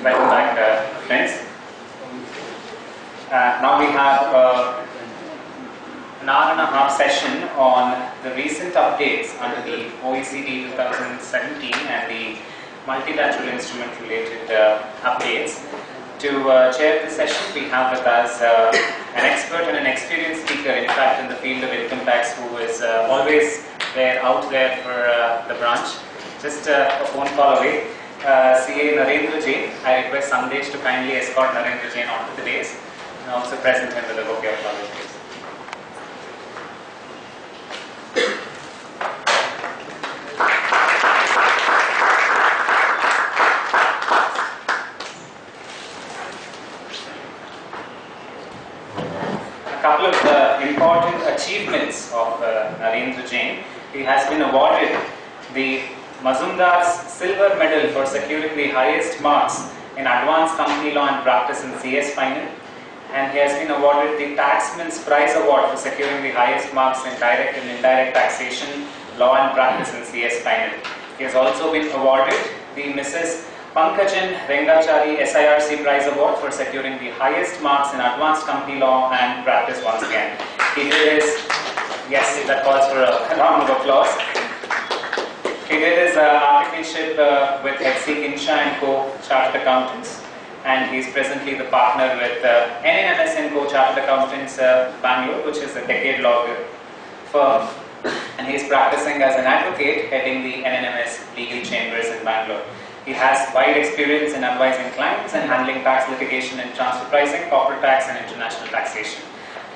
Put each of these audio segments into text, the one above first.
Welcome back, friends. Now we have an hour and a half session on the recent updates under the OECD 2017 and the multilateral instrument related updates. To chair this session, we have with us an expert and an experienced speaker, in fact, in the field of income tax, who is always out there for the branch, just a phone call away. CA Narendra Jain. I request Sandesh to kindly escort Narendra Jain onto the dais and also present him with a bouquet of flowers, please. A couple of the important achievements of Narendra Jain. He has been awarded the Mazumdar's Silver Medal for securing the highest marks in Advanced Company Law and Practice in CS Final, and he has been awarded the Taxman's Prize Award for securing the highest marks in direct and indirect taxation, law and practice in CS Final. He has also been awarded the Mrs. Pankajan Rengachari SIRC Prize Award for securing the highest marks in Advanced Company Law and Practice once again. He did his, yes, that calls for a round of applause. He did his articleship with HC Kinsha & Co. Chartered Accountants, and he is presently the partner with NNMS & Co. Chartered Accountants Bangalore, which is a decade law firm, and he is practicing as an advocate heading the NNMS legal chambers in Bangalore. He has wide experience in advising clients and handling tax litigation and transfer pricing, corporate tax and international taxation.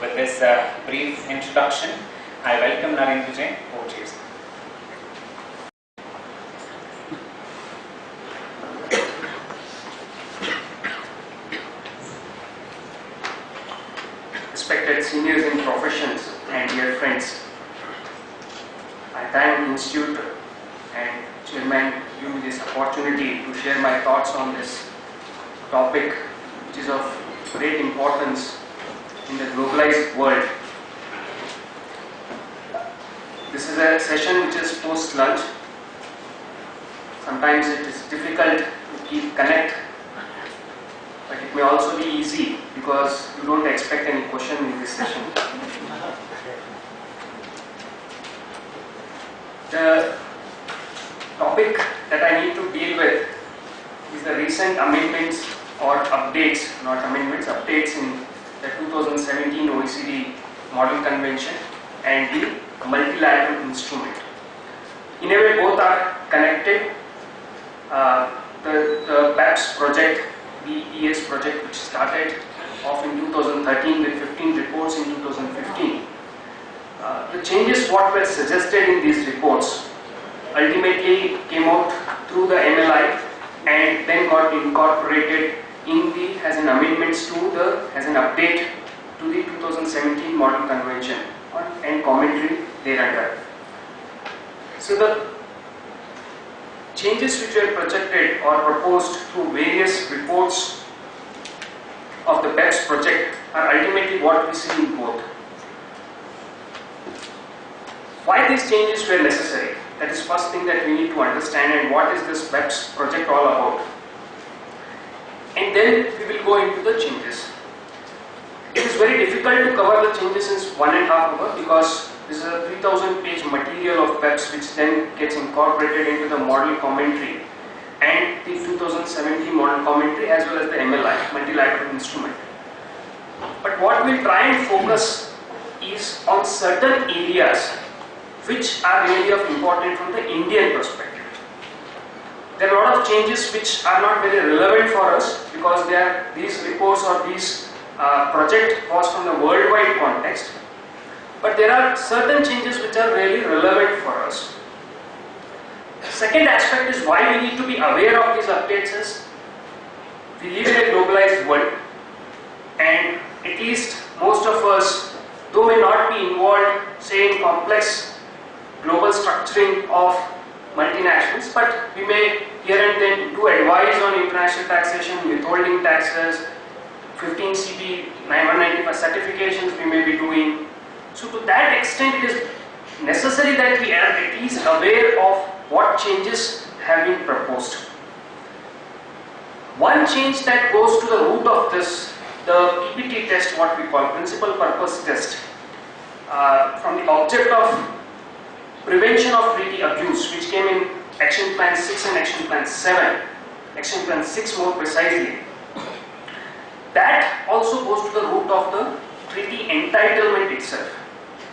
With this brief introduction, I welcome Narendra Jain. Over to you, sir. Respected seniors in professions and dear friends, I thank the Institute and Chairman giving me this opportunity to share my thoughts on this topic, which is of great importance in the globalized world. This is a session which is post-lunch. Sometimes it is difficult to keep connect, but it may also be easy because you don't expect any question in this session. The topic that I need to deal with is the recent amendments or updates, not amendments, updates in the 2017 OECD Model Convention and the multilateral instrument. In a way, both are connected. The BEPS project, BES project, which started off in 2013 with 15 reports in 2015. The changes what were suggested in these reports ultimately came out through the MLI and then got incorporated in the as an amendments to the as an update to the 2017 Model Convention and commentary thereunder. So the changes which were projected or proposed through various reports of the BEPS project are ultimately what we see in both. Why these changes were necessary? That is first thing that we need to understand, and what is this BEPS project all about. And then we will go into the changes. It is very difficult to cover the changes in 1.5 hours because this is a 3,000 page material of BEPS which then gets incorporated into the model commentary and the 2017 model commentary as well as the MLI, multilateral instrument. But what we'll try and focus is on certain areas which are really of importance from the Indian perspective. There are a lot of changes which are not very relevant for us because these reports or these project was from the worldwide context. But there are certain changes which are really relevant for us. The second aspect is why we need to be aware of these updates is we live in a globalized world, and at least most of us, though may not be involved say in complex global structuring of multinationals, but we may here and then do advise on international taxation, withholding taxes, 15 CP 9195 certifications we may be doing. So to that extent it is necessary that we are at least aware of what changes have been proposed. One change that goes to the root of this, the PPT test, what we call principal purpose test, from the object of prevention of treaty abuse, which came in Action Plan 6 and Action Plan 7, Action Plan 6 more precisely. That also goes to the root of the treaty entitlement itself.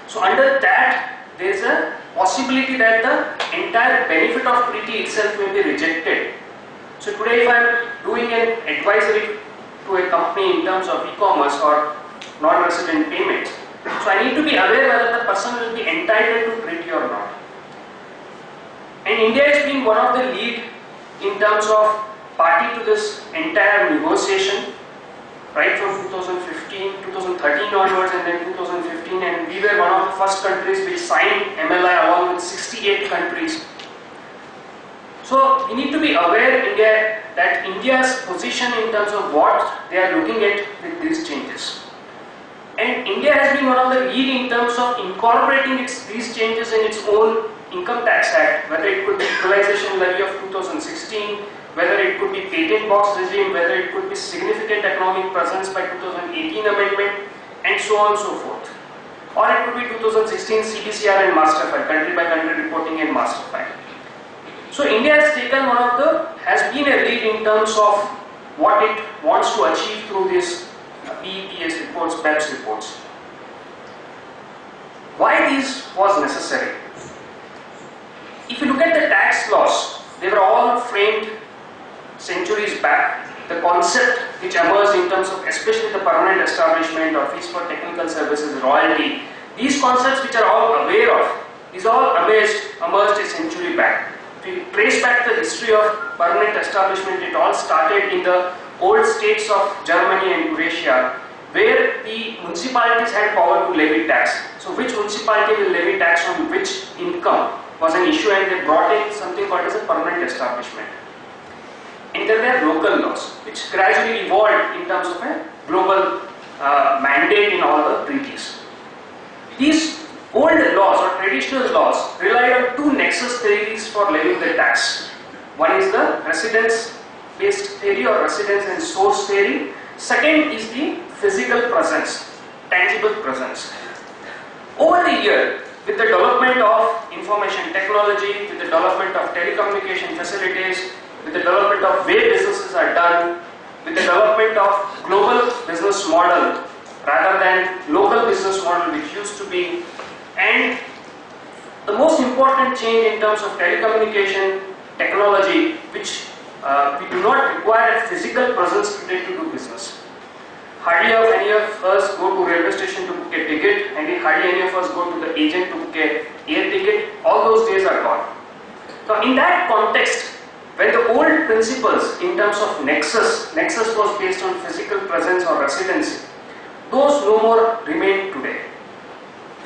So under that, there is a possibility that the entire benefit of treaty itself may be rejected. So today if I am doing an advisory to a company in terms of e-commerce or non-resident payments, so I need to be aware whether the person will be entitled to treaty or not. And India has been one of the lead in terms of party to this entire negotiation, right from 2013 onwards and then 2015, and we were one of the first countries which signed MLI along with 68 countries. So we need to be aware India, that India's position in terms of what they are looking at with these changes. And India has been one of the lead in terms of incorporating these changes in its own Income Tax Act, whether it could be equalization levy of 2016, whether it could be patent box regime, whether it could be significant economic presence by 2018 amendment, and so on and so forth. Or it could be 2016 CBCR and master file, country by country reporting and master file. So India has taken has been a lead in terms of what it wants to achieve through these BEPS reports, BEPS reports. Why this was necessary? If you look at the tax laws, they were all framed centuries back. The concept which emerged in terms of especially the permanent establishment or fees for technical services, royalty, these concepts which are all aware of, these all emerged a century back. If you trace back the history of permanent establishment, it all started in the old states of Germany and Croatia, where the municipalities had power to levy tax. So which municipality will levy tax on which income was an issue, and they brought in something called as a permanent establishment. And there were local laws which gradually evolved in terms of a global mandate in all the treaties. These old laws or traditional laws relied on two nexus theories for levying the tax. One is the residence-based theory or residence and source theory. Second is the physical presence, tangible presence. Over the year, with the development of information technology, with the development of telecommunication facilities, with the development of way businesses are done, with the development of global business model rather than local business model which used to be, and the most important change in terms of telecommunication technology, which we do not require a physical presence today to do business. Hardly any of us go to railway station to book a ticket, and hardly any of us go to the agent to book a air ticket. All those days are gone. So in that context, when the old principles in terms of nexus was based on physical presence or residency, those no more remain today.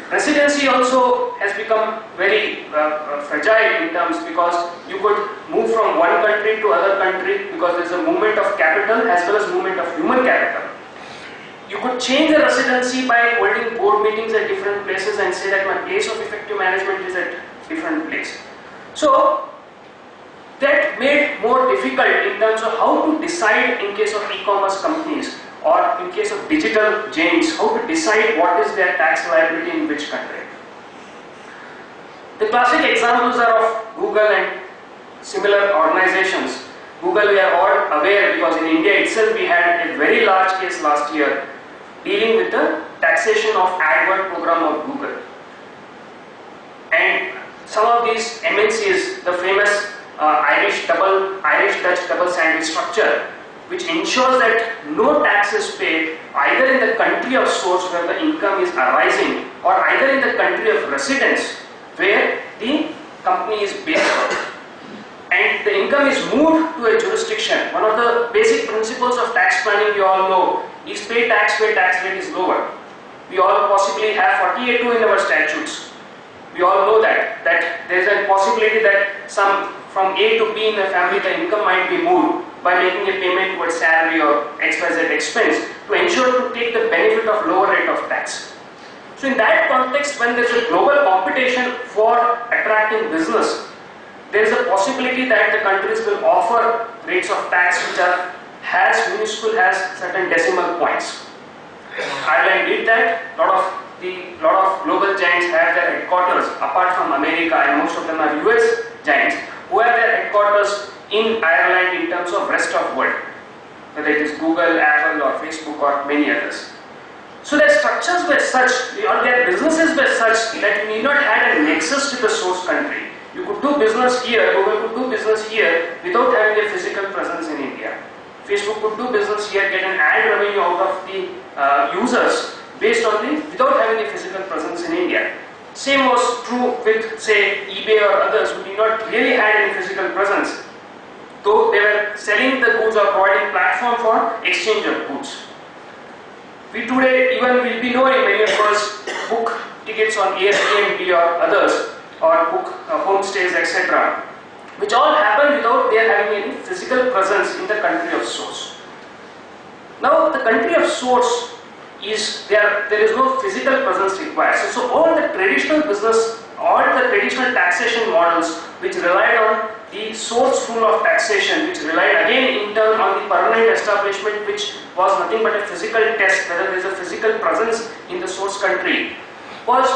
Residency also has become very fragile in terms, because you could move from one country to other country because there is a movement of capital as well as movement of human capital. You could change the residency by holding board meetings at different places and say that my place of effective management is at different place. So that made more difficult in terms of how to decide in case of e-commerce companies or in case of digital giants, how to decide what is their tax liability in which country. The classic examples are of Google and similar organizations. Google, we are all aware because in India itself we had a very large case last year dealing with the taxation of AdWord program of Google. And some of these MNCs, the famous Irish-Dutch double sandwich structure, which ensures that no tax is paid either in the country of source where the income is arising or either in the country of residence where the company is based on. And the income is moved to a jurisdiction. One of the basic principles of tax planning you all know is pay tax where tax rate is lower. We all possibly have 48(2) in our statutes. We all know that there is a possibility that from A to B in the family the income might be moved by making a payment towards salary or XYZ expense to ensure to take the benefit of lower rate of tax. So in that context, when there is a global competition for attracting business, there is a possibility that the countries will offer rates of tax which are minuscule has certain decimal points. Ireland did that. Lot of global giants have their headquarters apart from America, and most of them are US giants who have their headquarters in Ireland in terms of rest of world, whether it is Google, Apple or Facebook or many others. So their structures were such, or their businesses were such that you need not have a nexus to the source country. You could do business here, Google could do business here without having a physical presence in India. Facebook could do business here, get an ad revenue out of the users based on without having a physical presence in India. Same was true with, say, eBay or others who did not really have any physical presence, though they were selling the goods or providing platform for exchange of goods. We today even will be knowing many of us book tickets on Airbnb or others, or book homestays, etc., which all happen without their having any physical presence in the country of source. Now the country of source is there is no physical presence required. So all the traditional business, all the traditional taxation models which relied on the source pool of taxation, which relied again in turn on the permanent establishment, which was nothing but a physical test whether there is a physical presence in the source country, was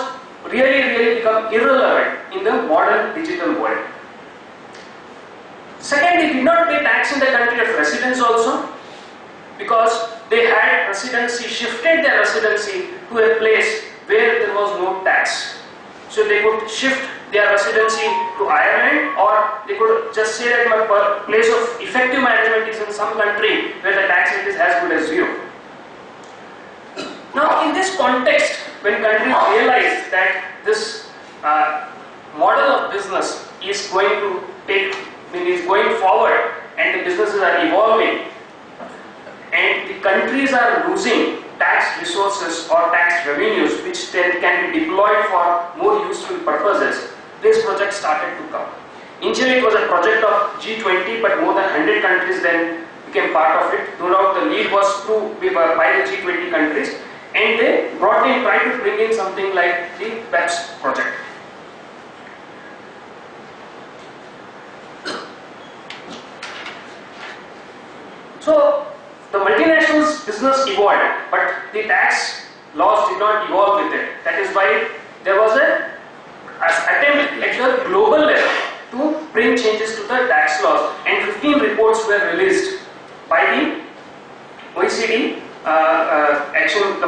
really become irrelevant in the modern digital world. Second, they did not pay tax in the country of residence also, because they had residency, shifted their residency to a place where there was no tax. So they could shift their residency to Ireland, or they could just say that my place of effective management is in some country where the tax rate is as good as zero. Now in this context, when countries realize that this model of business is going forward and the businesses are evolving and the countries are losing tax resources or tax revenues which then can be deployed for more useful purposes, this project started to come. Initially it was a project of G20, but more than 100 countries then became part of it. No doubt the lead was by the G20 countries, and they tried to bring in something like the BEPS project. So the multinationals business evolved, but the tax laws did not evolve with it. That is why there was an attempt at the global level to bring changes to the tax laws, and 15 reports were released by the OECD Action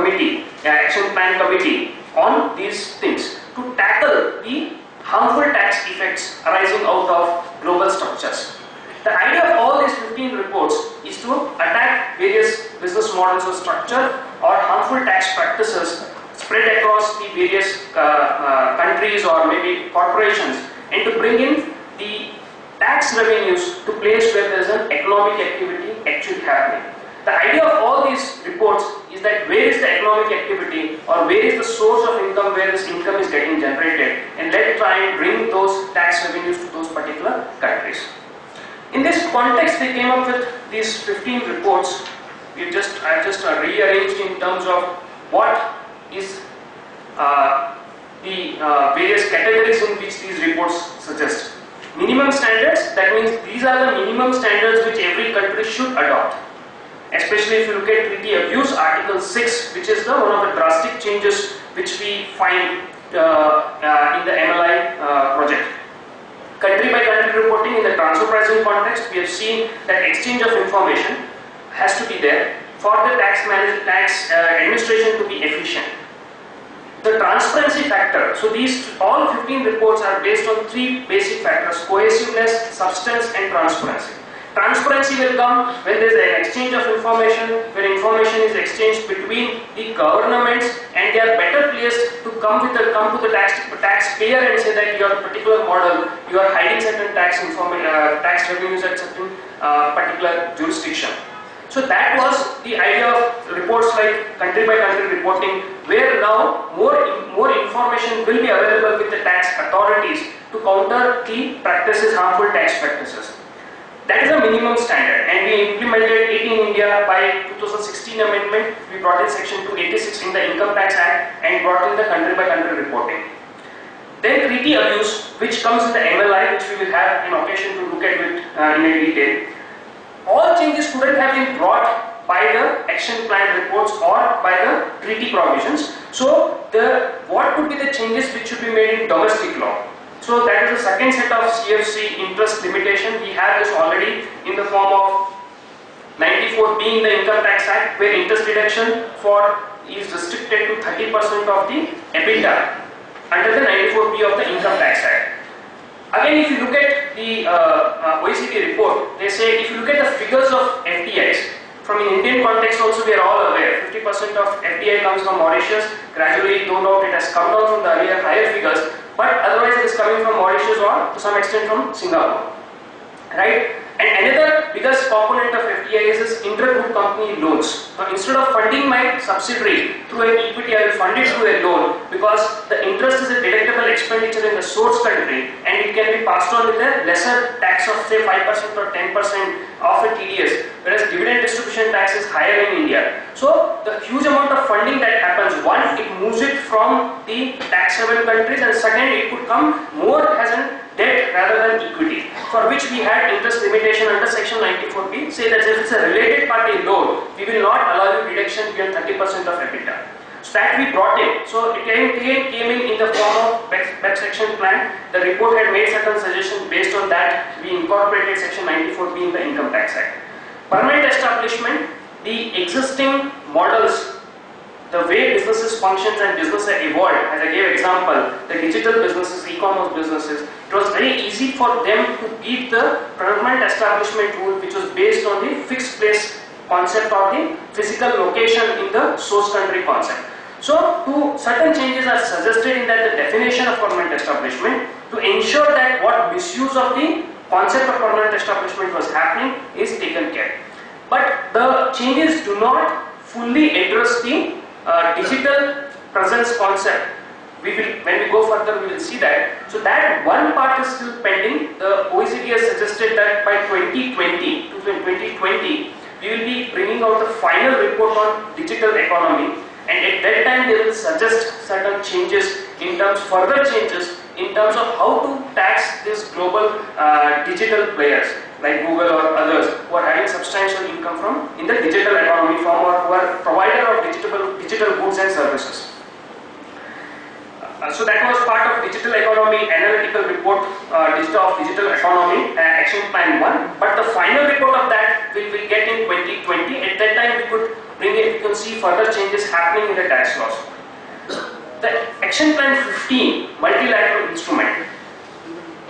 Plan Committee on these things to tackle the harmful tax effects arising out of global structures. The idea of all these 15 reports is to attack various business models of structure or harmful tax practices spread across the various countries or maybe corporations, and to bring in the tax revenues to place where there is an economic activity actually happening. The idea of all these reports is that where is the economic activity or where is the source of income where this income is getting generated, and let's try and bring those tax revenues to those particular countries. In this context, they came up with these 15 reports. I've just rearranged in terms of what is the various categories in which these reports suggest. Minimum standards, that means these are the minimum standards which every country should adopt. Especially if you look at treaty abuse, Article 6, which is one of the drastic changes which we find in the MLI project. Country by country reporting in the transfer pricing context, we have seen that exchange of information has to be there for the tax administration to be efficient. The transparency factor, so these all 15 reports are based on 3 basic factors: cohesiveness, substance and transparency. Transparency will come when there is an exchange of information, when information is exchanged between the governments, and they are better placed to come to the taxpayer and say that your particular model, you are hiding certain tax revenues at certain particular jurisdiction. So that was the idea of reports like country by country reporting, where now more information will be available with the tax authorities to counter the harmful tax practices. That is a minimum standard, and we implemented it in India by 2016 amendment. We brought in section 286 in the Income Tax Act and brought in the country by country reporting. Then treaty abuse, which comes in the MLI, which we will have an occasion to look at it in detail. All changes couldn't have been brought action plan reports or by the treaty provisions. So what could be the changes which should be made in domestic law? So that is the second set of CFC interest limitation. We have this already in the form of 94 being the Income Tax Act, where interest deduction is restricted to 30% of the EBITDA under the 94B of the Income Tax Act. Again, if you look at the OECD report, they say if you look at the figures of FDIs, from an Indian context also we are all aware, 50% of FDI comes from Mauritius. Gradually, no doubt it has come down from the earlier higher figures, but otherwise it is coming from Mauritius or to some extent from Singapore, right? And another biggest component of FDI is inter-group company loans. Now, instead of funding my subsidiary through an equity, I will fund it through a loan, because the interest is a deductible expenditure in the source country and it can be passed on with a lesser tax of say 5% or 10% of a TDS, whereas dividend distribution tax is higher in India. So the huge amount of funding that happens, one, it moves it from the tax haven countries, and second, it could come more as a debt rather than equity, for which we had interest limitation under section 94B, say that if it's a related party loan, we will not allow you deduction beyond 30% of EBITDA. So that we brought in. So it came in the form of BEPS action plan. The report had made certain suggestions. Based on that, we incorporated section 94B in the Income Tax Act. Permanent establishment, the existing models, the way businesses functions and business have evolved, as I gave example, the digital businesses, e-commerce businesses, it was very easy for them to beat the permanent establishment rule, which was based on the fixed place concept or the physical location in the source country concept. So certain changes are suggested in that the definition of permanent establishment to ensure that what misuse of the concept of permanent establishment was happening is taken care. But the changes do not fully address the digital presence concept. When we go further, we will see that. So that one part is still pending. The OECD has suggested that by 2020, we will be bringing out the final report on digital economy, and at that time they will suggest certain changes further changes in terms of how to tax these global digital players like Google or others who are having substantial income in the digital economy form, or who are provider of digital goods and services. So that was part of digital economy analytical report, digital economy action plan 1. But the final report of that we will get in 2020. At that time we could bring it. You can see further changes happening in the tax laws. The action plan 15, multilateral instrument,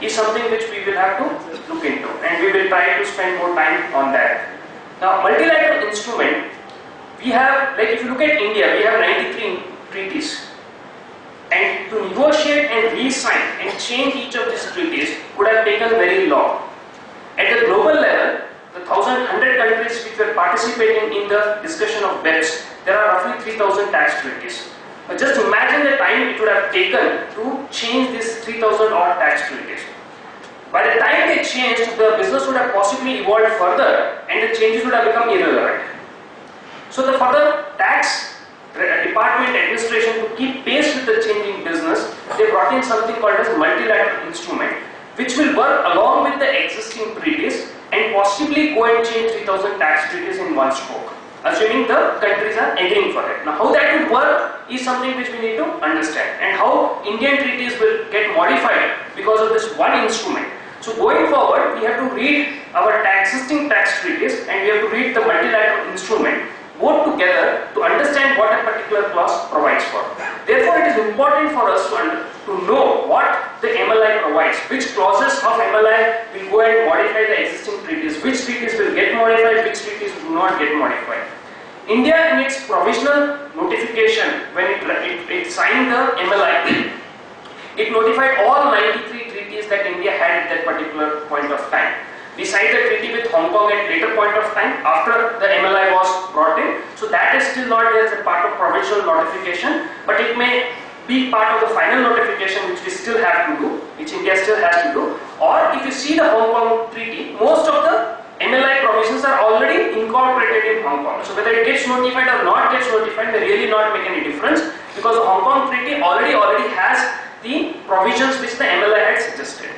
is something which we will have to look into, and we will try to spend more time on that. Now, multilateral instrument, we have, like if you look at India, we have 93 treaties. And to negotiate and re-sign and change each of these treaties would have taken very long. At the global level, the 1,100 countries which were participating in the discussion of BEPS, there are roughly 3,000 tax treaties. But just imagine the time it would have taken to change these 3,000 odd tax treaties. By the time they changed, the business would have possibly evolved further and the changes would have become irrelevant. So the further tax department administration, to keep pace with the changing business, they brought in something called as multilateral instrument, which will work along with the existing treaties and possibly go and change 3,000 tax treaties in one stroke, assuming the countries are agreeing for it. Now, how that will work is something which we need to understand, and how Indian treaties will get modified because of this one instrument. So going forward, we have to read our existing tax treaties and we have to read the multilateral instrument both together to understand what a particular clause provides for. Therefore, it is important for us to know what the MLI provides, which clauses of MLI will go and modify the existing treaties, which treaties will get modified, which treaties do not get modified. India, in its provisional notification, when it signed the MLI, it notified all 93 treaties that India had at that particular point of time. We signed the treaty with Hong Kong at later point of time after the MLI was brought in. So that is still not there as a part of provisional notification, but it may be part of the final notification which we still have to do, which India still has to do. Or if you see the Hong Kong treaty, most of the MLI provisions are already incorporated in Hong Kong. So whether it gets notified or not gets notified may really not make any difference, because the Hong Kong treaty already has the provisions which the MLI had suggested.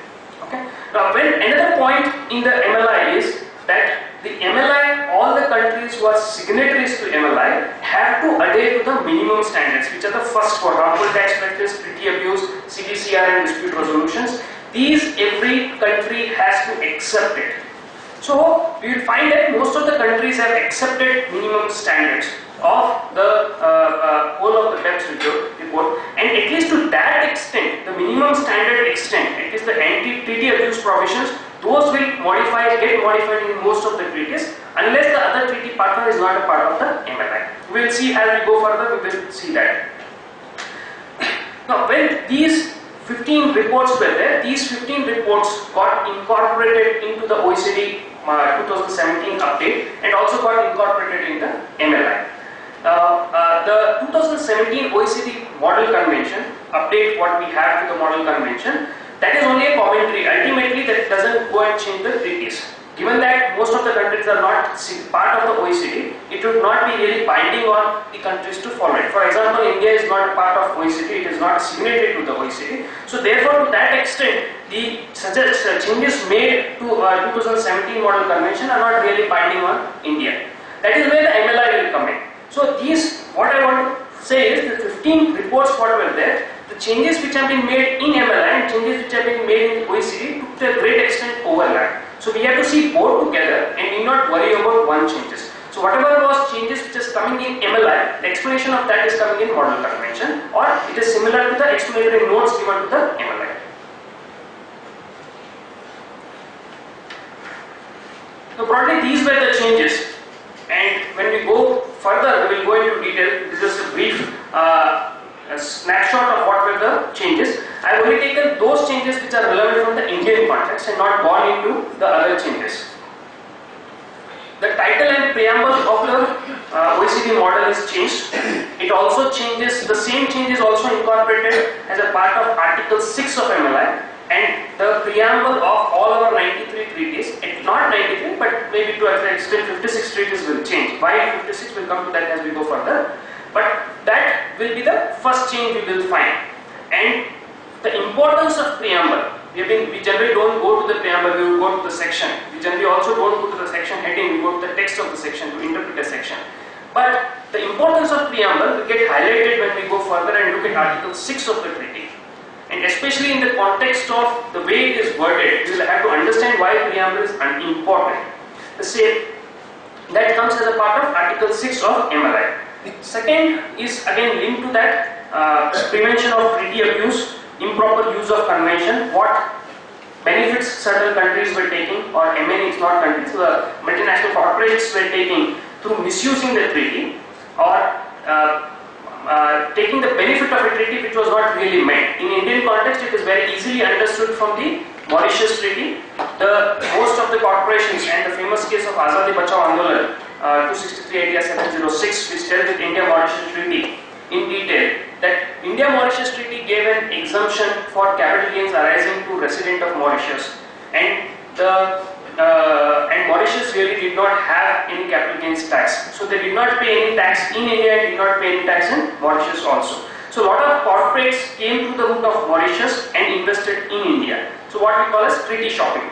Okay. Now, when another point in the MLI is that the MLI, all the countries who are signatories to MLI have to adhere to the minimum standards, which are the first four: harmful tax practice, treaty abuse, CDCR and dispute resolutions. These every country has to accept it. So we will find that most of the countries have accepted minimum standards of the whole of the BEPS report, and at least to that extent, the minimum standard extent, at least the anti-treaty abuse provisions, those will get modified in most of the treaties, unless the other treaty partner is not a part of the MLI. We will see as we go further, we will see that. Now, when these 15 reports were there, these 15 reports got incorporated into the OECD 2017 update and also got incorporated in the MLI. The 2017 OECD Model Convention update, what we have to the Model Convention, that is only a commentary. Ultimately, that doesn't go and change the treaties. Given that most of the countries are not part of the OECD, it would not be really binding on the countries to follow it. For example, India is not a part of OECD, it is not a signatory to the OECD. So therefore, to that extent, the changes made to 2017 Model Convention are not really binding on India. That is where the MLI will come in. So these, what I want to say is, the 15 reports what were there, the changes which have been made in MLI and changes which have been made in OECD to a great extent overlap. So we have to see both together and need not worry about one changes. So whatever was changes which is coming in MLI, the explanation of that is coming in Model Convention, or it is similar to the explanatory notes given to the MLI. So broadly these were the changes, and when we go further we will go into detail. This is a brief a snapshot of what were the changes. I have only taken those changes which are relevant from the Indian context and not gone into the other changes. The title and preamble of the OECD model is changed. It also changes, the same change is also incorporated as a part of Article 6 of MLI, and the preamble of all our 93 treaties, not 93 but maybe to an extent 56 treaties will change. Why 56, will come to that as we go further. But that will be the first change we will find. And the importance of preamble, we generally don't go to the preamble, we will go to the section. We generally also don't go to the section heading, we go to the text of the section to interpret a section. But the importance of preamble will get highlighted when we go further and look at Article 6 of the treaty. And especially in the context of the way it is worded, we will have to understand why preamble is important. The same, that comes as a part of Article 6 of MLI. Second is again linked to that, prevention of treaty abuse, improper use of convention, what benefits certain countries were taking, or MNEs, not countries, the multinational corporations were taking through misusing the treaty, or taking the benefit of a treaty which was not really meant. In Indian context, it is very easily understood from the Mauritius Treaty. Most of the corporations, and the famous case of Azadi Bachao Andolan, 263 IDR 706, which dealt with India-Mauritius Treaty in detail, that India-Mauritius Treaty gave an exemption for capital gains arising to resident of Mauritius, and Mauritius really did not have any capital gains tax, so they did not pay any tax in India and did not pay any tax in Mauritius also. So a lot of corporates came to the route of Mauritius and invested in India. So what we call as treaty shopping.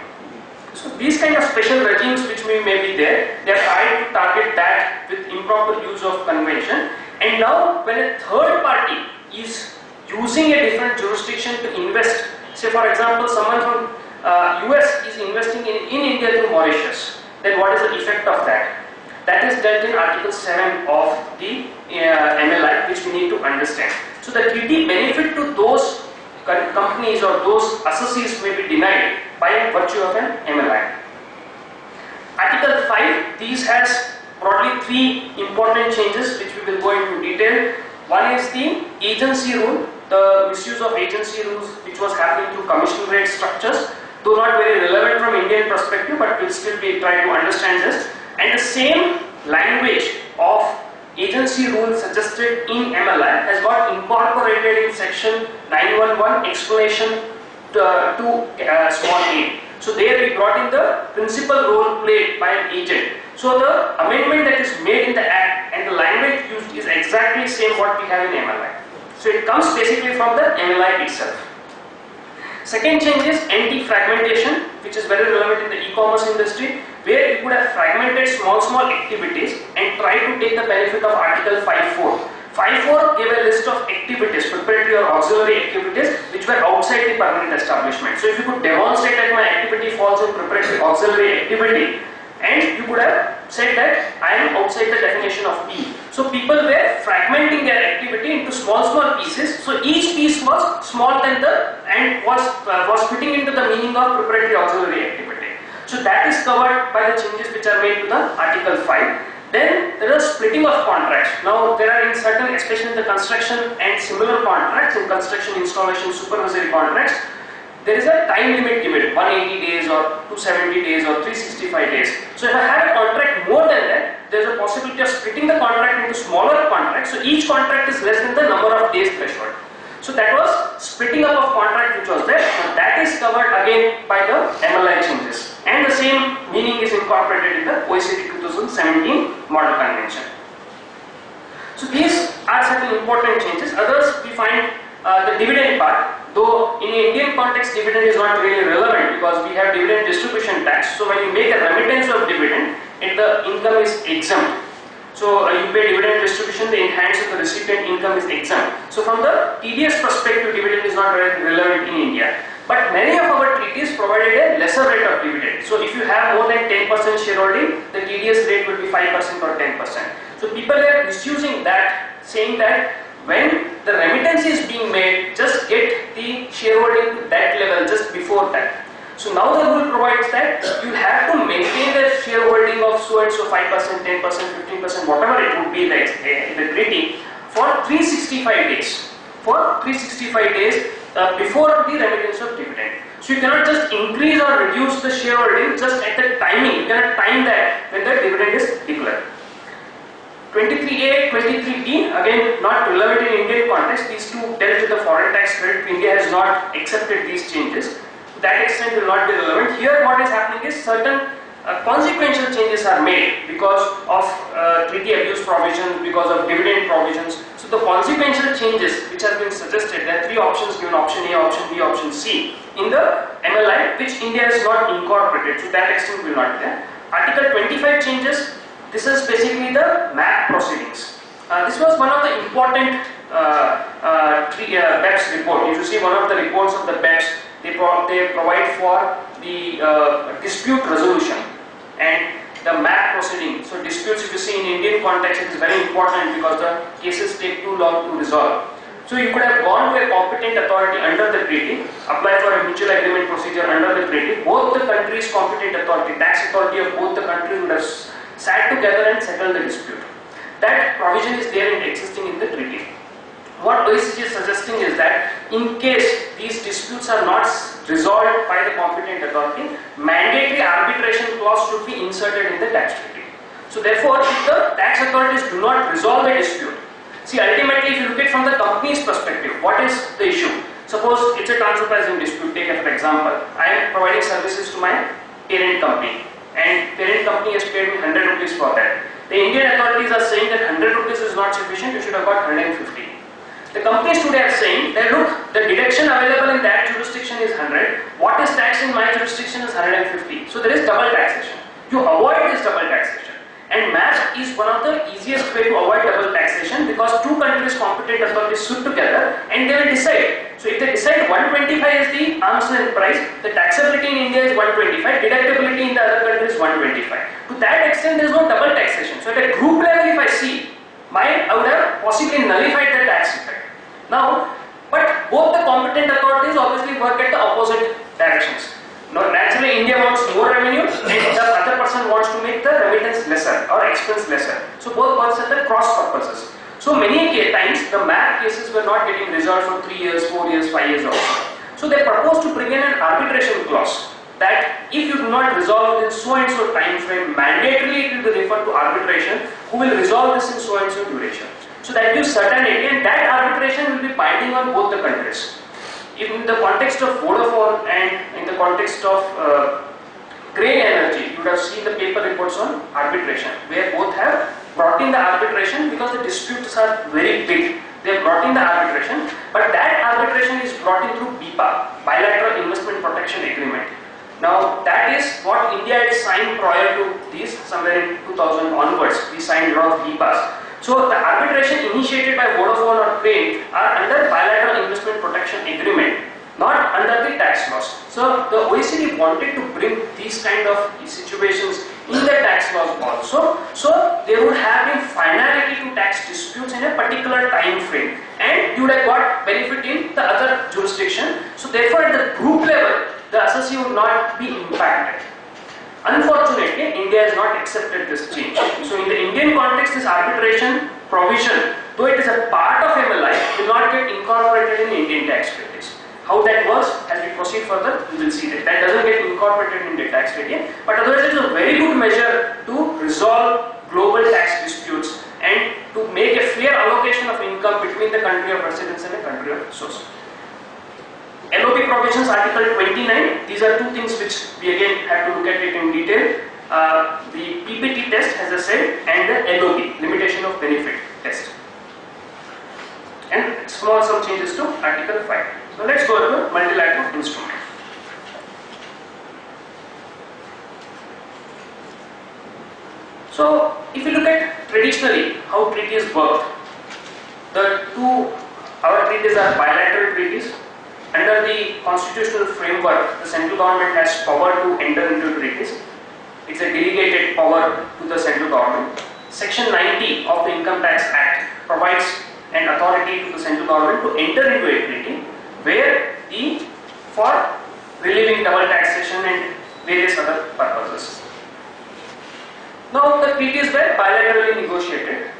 So these kind of special regimes which may be there, they are trying to target that with improper use of convention. And now when a third party is using a different jurisdiction to invest, say for example someone from US is investing in India through Mauritius, then what is the effect of that? That is dealt in Article 7 of the MLI, which we need to understand. So the treaty benefit to those companies or those associates may be denied by virtue of an MLI. Article 5, these has broadly three important changes which we will go into detail. One is the agency rule, the misuse of agency rules which was happening through commission grade structures, though not very relevant from Indian perspective, but we'll still be trying to understand this. And the same language of agency rule suggested in MLI has got incorporated in section 911 explanation to small a. So there we brought in the principal role played by an agent. So the amendment that is made in the Act and the language used is exactly same what we have in MLI. So it comes basically from the MLI itself. Second change is anti-fragmentation, which is very relevant in the e-commerce industry, where you could have fragmented small activities and try to take the benefit of Article 5.4. 5.4 gave a list of activities, preparatory or auxiliary activities, which were outside the permanent establishment. So if you could demonstrate that my activity falls in preparatory auxiliary activity, and you could have said that I am outside the definition of P. So people were fragmenting their activity into small pieces. So each piece was small than and was fitting into the meaning of preparatory auxiliary activity. So that is covered by the changes which are made to the Article 5. Then there is splitting of contracts. Now there are in certain, especially in the construction and similar contracts, in construction, installation, supervisory contracts, there is a time limit given, 180 days or 270 days or 365 days. So if I have a contract more than that, there is a possibility of splitting the contract into smaller contracts. So each contract is less than the number of days threshold. So that was splitting up of contract which was there. So that is covered again by the MLI changes. And the same meaning is incorporated in the OECD 2017 Model Convention. So these are certain important changes. Others we find the dividend part. Though in Indian context dividend is not really relevant because we have dividend distribution tax. So when you make a remittance of dividend, the income is exempt. So you pay dividend distribution, the enhanced of the recipient income is exempt. So from the TDS perspective, dividend is not very relevant in India. But many of our treaties provided a lesser rate of dividend. So if you have more than 10% shareholding, the TDS rate will be 5% or 10%. So people are misusing that, saying that when the remittance is being made, just get the shareholding to that level just before that. So now the rule provides that you have to maintain the shareholding of so and so 5%, 10%, 15%, whatever it would be like in the treaty for 365 days. For 365 days before the remittance of dividend. So you cannot just increase or reduce the shareholding just at the timing. You cannot time that when the dividend is declared. 23A, 23B, again not relevant in Indian context. These two dealt with the foreign tax credit. India has not accepted these changes. To that extent will not be relevant. Here what is happening is certain consequential changes are made because of treaty abuse provisions, because of dividend provisions. So the consequential changes which have been suggested, there are three options given, option A, option B, option C in the MLI, which India has not incorporated. To that extent will not be there. Article 25 changes. This is basically the MAP proceedings. This was one of the important BEPS report. If you see one of the reports of the BEPS, they provide for the dispute resolution and the MAP proceeding. So disputes, if you see in Indian context, it is very important because the cases take too long to resolve. So you could have gone to a competent authority under the treaty, apply for a mutual agreement procedure under the treaty. Both the countries' competent authority, tax authority of both the countries would have sat together and settled the dispute. That provision is there and existing in the treaty. What OEC is suggesting is that in case these disputes are not resolved by the competent authority, mandatory arbitration clause should be inserted in the tax treaty. So therefore, if the tax authorities do not resolve the dispute, see ultimately if you look at from the company's perspective, what is the issue? Suppose it's a transfer pricing dispute, take it for example. I am providing services to my parent company and parent company has paid me 100 rupees for that. The Indian authorities are saying that 100 rupees is not sufficient, you should have got 150. The companies today are saying that look, the deduction available in that jurisdiction is 100, what is taxed in my jurisdiction is 150. So there is double taxation. You avoid this double taxation. And MAP is one of the easiest way to avoid double taxation because two countries' competent authorities sit together and they will decide. So if they decide 125 is the arm's length price, the taxability in India is 125, deductibility in the other country is 125. To that extent there is no double taxation. So at a group level if I see, I would have possibly nullified the tax effect. Now, but both the competent authorities obviously work at the opposite directions. Now, naturally, India wants more revenue, and the other person wants to make the remittance lesser or expense lesser. So both works at the cross purposes. So many times the MAP cases were not getting resolved for 3 years, 4 years, 5 years also. So they proposed to bring in an arbitration clause that if you do not resolve within so and so time frame, mandatorily it will be referred to arbitration, who will resolve this in so and so duration. So that gives certainty and that arbitration will be binding on both the countries. In the context of Vodafone and in the context of Green Energy, you would have seen the paper reports on arbitration, where both have brought in the arbitration because the disputes are very big. They have brought in the arbitration, but that arbitration is brought in through BIPA, Bilateral Investment Protection Agreement. Now that is what India had signed prior to this, somewhere in 2000 onwards. We signed a lot of BIPAs. So the arbitration initiated by Vodafone or Crane are under Bilateral Investment Protection Agreement, not under the tax laws. So the OECD wanted to bring these kind of situations in the tax laws also. So there would have been finality to tax disputes in a particular time frame, and you would have got benefit in the other jurisdiction. So therefore at the group level, the assessee would not be impacted. Unfortunately, India has not accepted this change. So in the Indian context, this arbitration provision, though it is a part of MLI, will not get incorporated in Indian tax treaties. How that works, as we proceed further, we will see that. That doesn't get incorporated in the tax treaty, but otherwise it is a very good measure to resolve global tax disputes and to make a fair allocation of income between the country of residence and the country of source. LOB provisions, Article 29, these are two things which we again have to look at it in detail. The PPT test, as I said, and the LOB, limitation of benefit test. And some changes to Article 5. So let's go to the multilateral instrument. So if you look at traditionally how treaties work, our treaties are bilateral treaties. Under the constitutional framework, the central government has power to enter into treaties. It's a delegated power to the central government. Section 90 of the Income Tax Act provides an authority to the central government to enter into a treaty for relieving double taxation and various other purposes. Now the treaties were bilaterally negotiated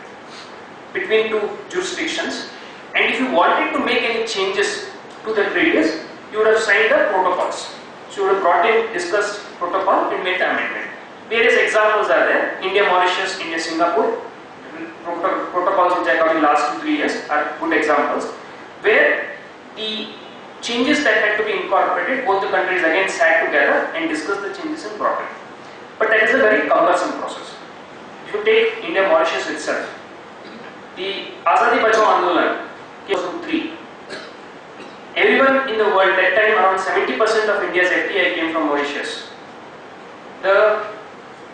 between two jurisdictions, and if you wanted to make any changes to the treaties, you would have signed the protocols. So you would have brought in, discussed protocol and made the amendment. Various examples are there. India, Mauritius, India, Singapore. Protocols which I got in last 2-3 years are good examples, where the changes that had to be incorporated, both the countries again sat together and discussed the changes and brought it. But that is a very cumbersome process. If you take India, Mauritius itself, the Azadi Bachao Andolan, 2003. Everyone in the world, that time around 70% of India's FDI came from Mauritius. The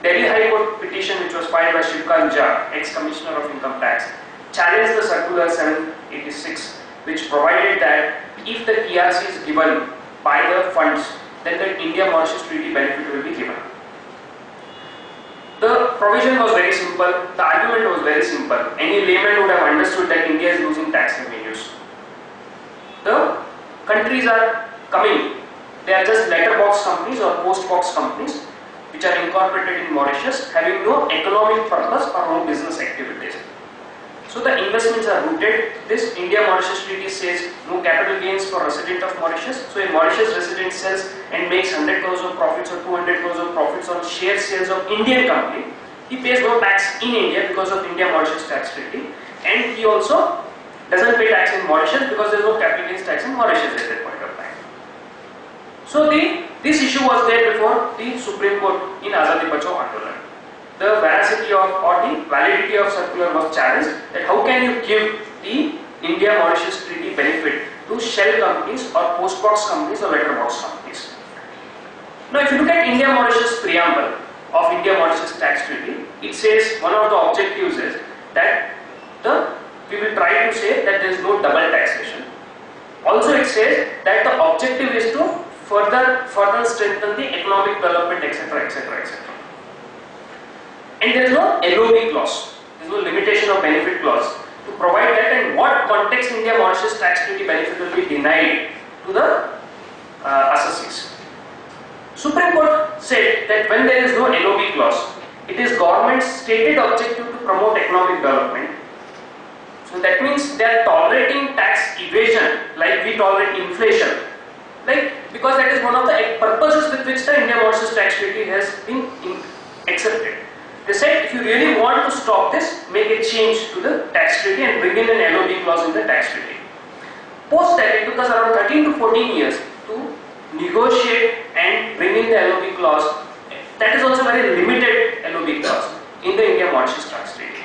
Delhi High Court petition, which was filed by Shivkan Jha, ex-commissioner of income tax, challenged the circular 786, which provided that if the TRC is given by the funds, then the India-Mauritius treaty benefit will be given. The provision was very simple, the argument was very simple. Any layman would have understood that India is losing tax revenues. The countries are coming, they are just letterbox companies or postbox companies which are incorporated in Mauritius, having no economic purpose or no business activities. So the investments are rooted. This India-Mauritius treaty says no capital gains for resident of Mauritius. So a Mauritius resident sells and makes 100 crores of profits or 200 crores of profits on share sales of Indian company, he pays no tax in India because of India-Mauritius tax treaty, and he also doesn't pay tax in Mauritius because there is no capital gains tax in Mauritius at that point of time. So this issue was there before the Supreme Court in Azadi Bachao Andolan. The veracity of or the validity of circular was challenged, that how can you give the India-Mauritius treaty benefit to shell companies or postbox companies or letterbox companies. Now if you look at India-Mauritius preamble of India-Mauritius tax treaty, it says one of the objectives is that we will try to say that there is no double taxation. Also it says that the objective is to further strengthen the economic development, etc., etc., etc. And there is no LOB clause, there is no limitation of benefit clause to provide that in what context India-Mauritius tax treaty benefit will be denied to the assessees. Supreme Court said that when there is no LOB clause, it is government's stated objective to promote economic development. So that means they are tolerating tax evasion like we tolerate inflation. Because that is one of the purposes with which the India-Mauritius tax treaty has been accepted. They said if you really want to stop this, make a change to the tax treaty and bring in an LOB clause in the tax treaty. Post that, it took us around 13 to 14 years to negotiate and bring in the LOB clause. That is also very limited LOB clause in the India-Mauritius tax treaty.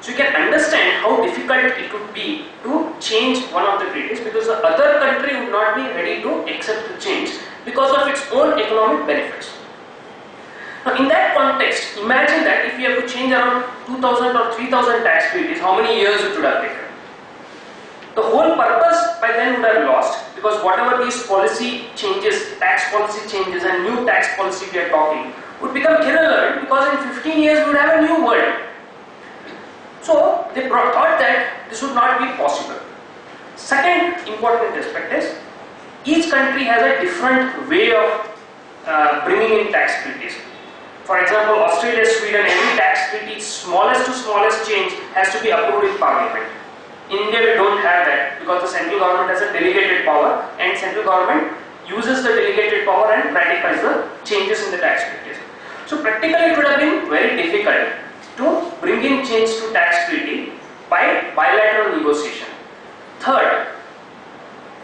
So you can understand how difficult it would be to change one of the treaties, because the other country would not be ready to accept the change because of its own economic benefits. Now in that context, imagine that if we have to change around 2000 or 3000 tax treaties, how many years it would have taken? The whole purpose by then would have lost, because whatever these policy changes, tax policy changes and new tax policy we are talking would become irrelevant, because in 15 years we would have a new world. So they thought that this would not be possible. Second important aspect is, each country has a different way of bringing in tax treaties. For example, Australia, Sweden, every tax treaty, smallest to smallest change has to be approved in Parliament. In India we don't have that, because the central government has a delegated power, and central government uses the delegated power and ratifies the changes in the tax treaties. So practically it would have been very difficult to bring in change to tax treaty by bilateral negotiation. Third,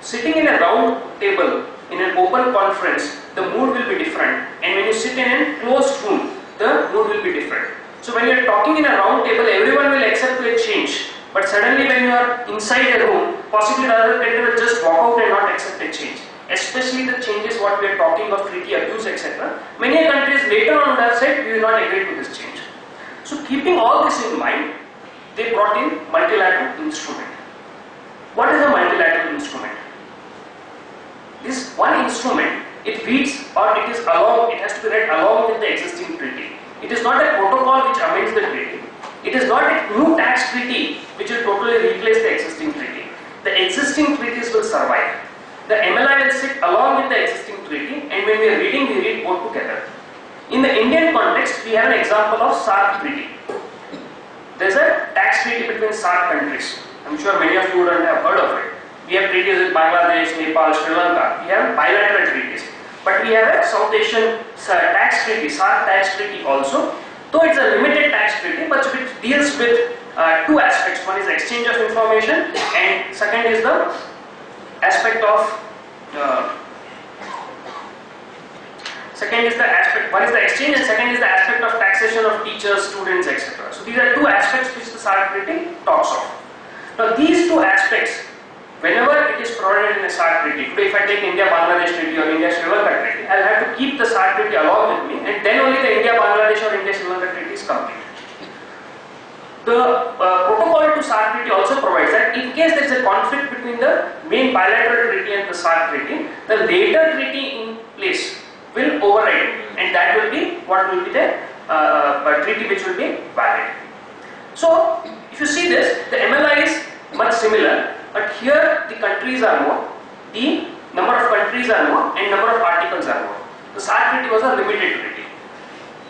sitting in a round table in an open conference, the mood will be different, and when you sit in a closed room, the mood will be different. So when you are talking in a round table, everyone will accept a change, but suddenly when you are inside a room, possibly the other country will just walk out and not accept a change. Especially the changes what we are talking of treaty abuse, etc. Many countries later on would have said we will not agree to this change. So keeping all this in mind, they brought in multilateral instrument. What is a multilateral instrument? This one instrument, it reads, or it is along, it has to be read along with the existing treaty. It is not a protocol which amends the treaty. It is not a new tax treaty which will totally replace the existing treaty. The existing treaties will survive. The MLI will sit along with the existing treaty, and when we are reading, we read both together. In the Indian context, we have an example of SAARC treaty. There is a tax treaty between SAARC countries. I am sure many of you wouldn't have heard of it. We have treaties with Bangladesh, Nepal, Sri Lanka. We have bilateral treaties. But we have a South Asian tax treaty, SAARC tax treaty also. Though it's a limited tax treaty, but it deals with two aspects. One is exchange of information, and second is the aspect of one is the exchange, and second is the aspect of taxation of teachers, students, etc. So these are two aspects which the SAARC treaty talks of. Now these two aspects, whenever it is provided in a SAARC treaty, today if I take India-Bangladesh treaty or India-Sri Lanka treaty, I will have to keep the SAARC treaty along with me, and then only the India-Bangladesh or India-Sri Lanka treaty is complete. The protocol to SAARC treaty also provides that in case there is a conflict between the main bilateral treaty and the SAARC treaty, the later treaty in place will override, and that will be what will be the treaty which will be valid. So if you see this, the MLI is much similar, but here the countries are more, the number of countries are more, and number of articles are more. The SAARC treaty was a limited treaty.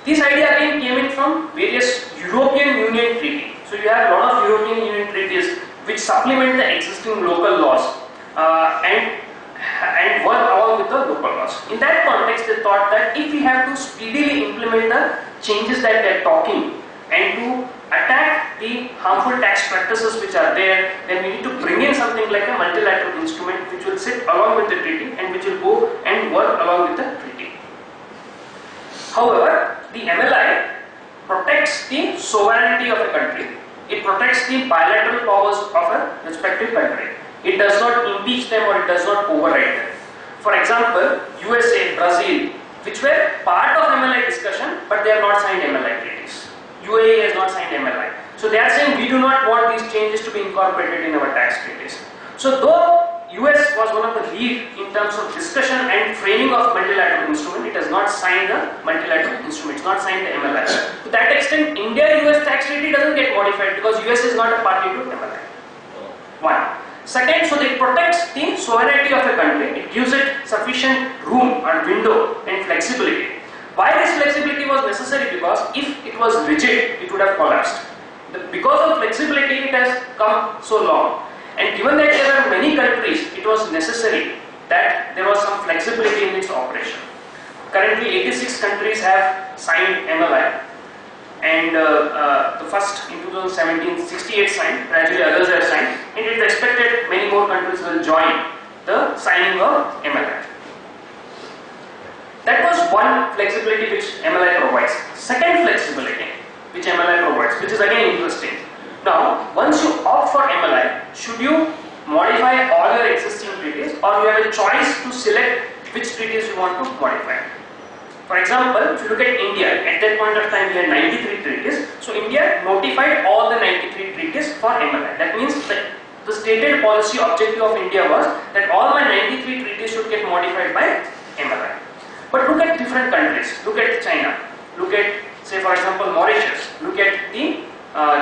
This idea again came in from various European Union treaties. So you have a lot of European Union treaties which supplement the existing local laws and work along with the local laws. In that context, they thought that if we have to speedily implement the changes that they are talking and to attack the harmful tax practices which are there, then we need to bring in something like a multilateral instrument which will sit along with the treaty and which will go and work along with the treaty. However, the MLI protects the sovereignty of a country. It protects the bilateral powers of a respective country. It does not impeach them or it does not override them. For example, USA, Brazil, which were part of MLI discussion, but they have not signed MLI treaties. UAE has not signed MLI. So they are saying we do not want these changes to be incorporated in our tax treaties. So though US was one of the lead in terms of discussion and framing of multilateral instrument, it has not signed the multilateral instrument, it's not signed the MLI. To that extent, India-US tax treaty doesn't get modified because US is not a party to MLI. One. Second, so it protects the sovereignty of a country. It gives it sufficient room or window and flexibility. Why this flexibility was necessary? Because if it was rigid, it would have collapsed. Because of flexibility, it has come so long. And given that there are many countries, it was necessary that there was some flexibility in its operation. Currently, 86 countries have signed MLI, and the first in 2017, 68 signed, gradually others have signed, and it is expected many more countries will join the signing of MLI. That was one flexibility which MLI provides. Second flexibility which MLI provides, which is again interesting. Now once you opt for MLI, should you modify all your existing treaties, or you have a choice to select which treaties you want to modify? For example, if you look at India, at that point of time we had 93 treaties. So India notified all the 93 treaties for MLI. That means that the stated policy objective of India was that all my 93 treaties should get modified by MLI. But look at different countries. Look at China. Look at, say for example, Mauritius. Look at the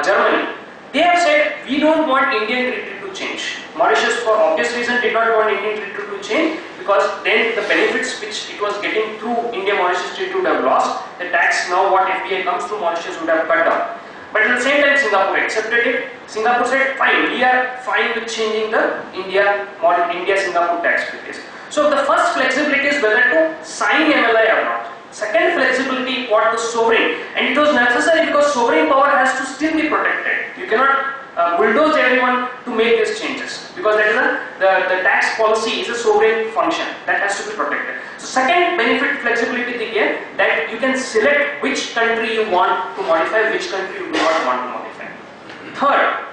Germany. They have said we don't want Indian treaty to change. Mauritius, for obvious reason, did not want Indian treaty to change, because then the benefits which it was getting through India-Mauritius treaty would have lost. The tax now what FDI comes to Mauritius would have cut down. But at the same time, Singapore accepted it. Singapore said, fine, we are fine with changing the India-Singapore tax treaties. So the first flexibility is whether to sign MLI or not. Second flexibility, what the sovereign, and it was necessary because sovereign power has to still be protected. You cannot bulldoze everyone to make these changes, because that is the tax policy is a sovereign function that has to be protected. So second benefit flexibility again, that you can select which country you want to modify, which country you do not want to modify. Third,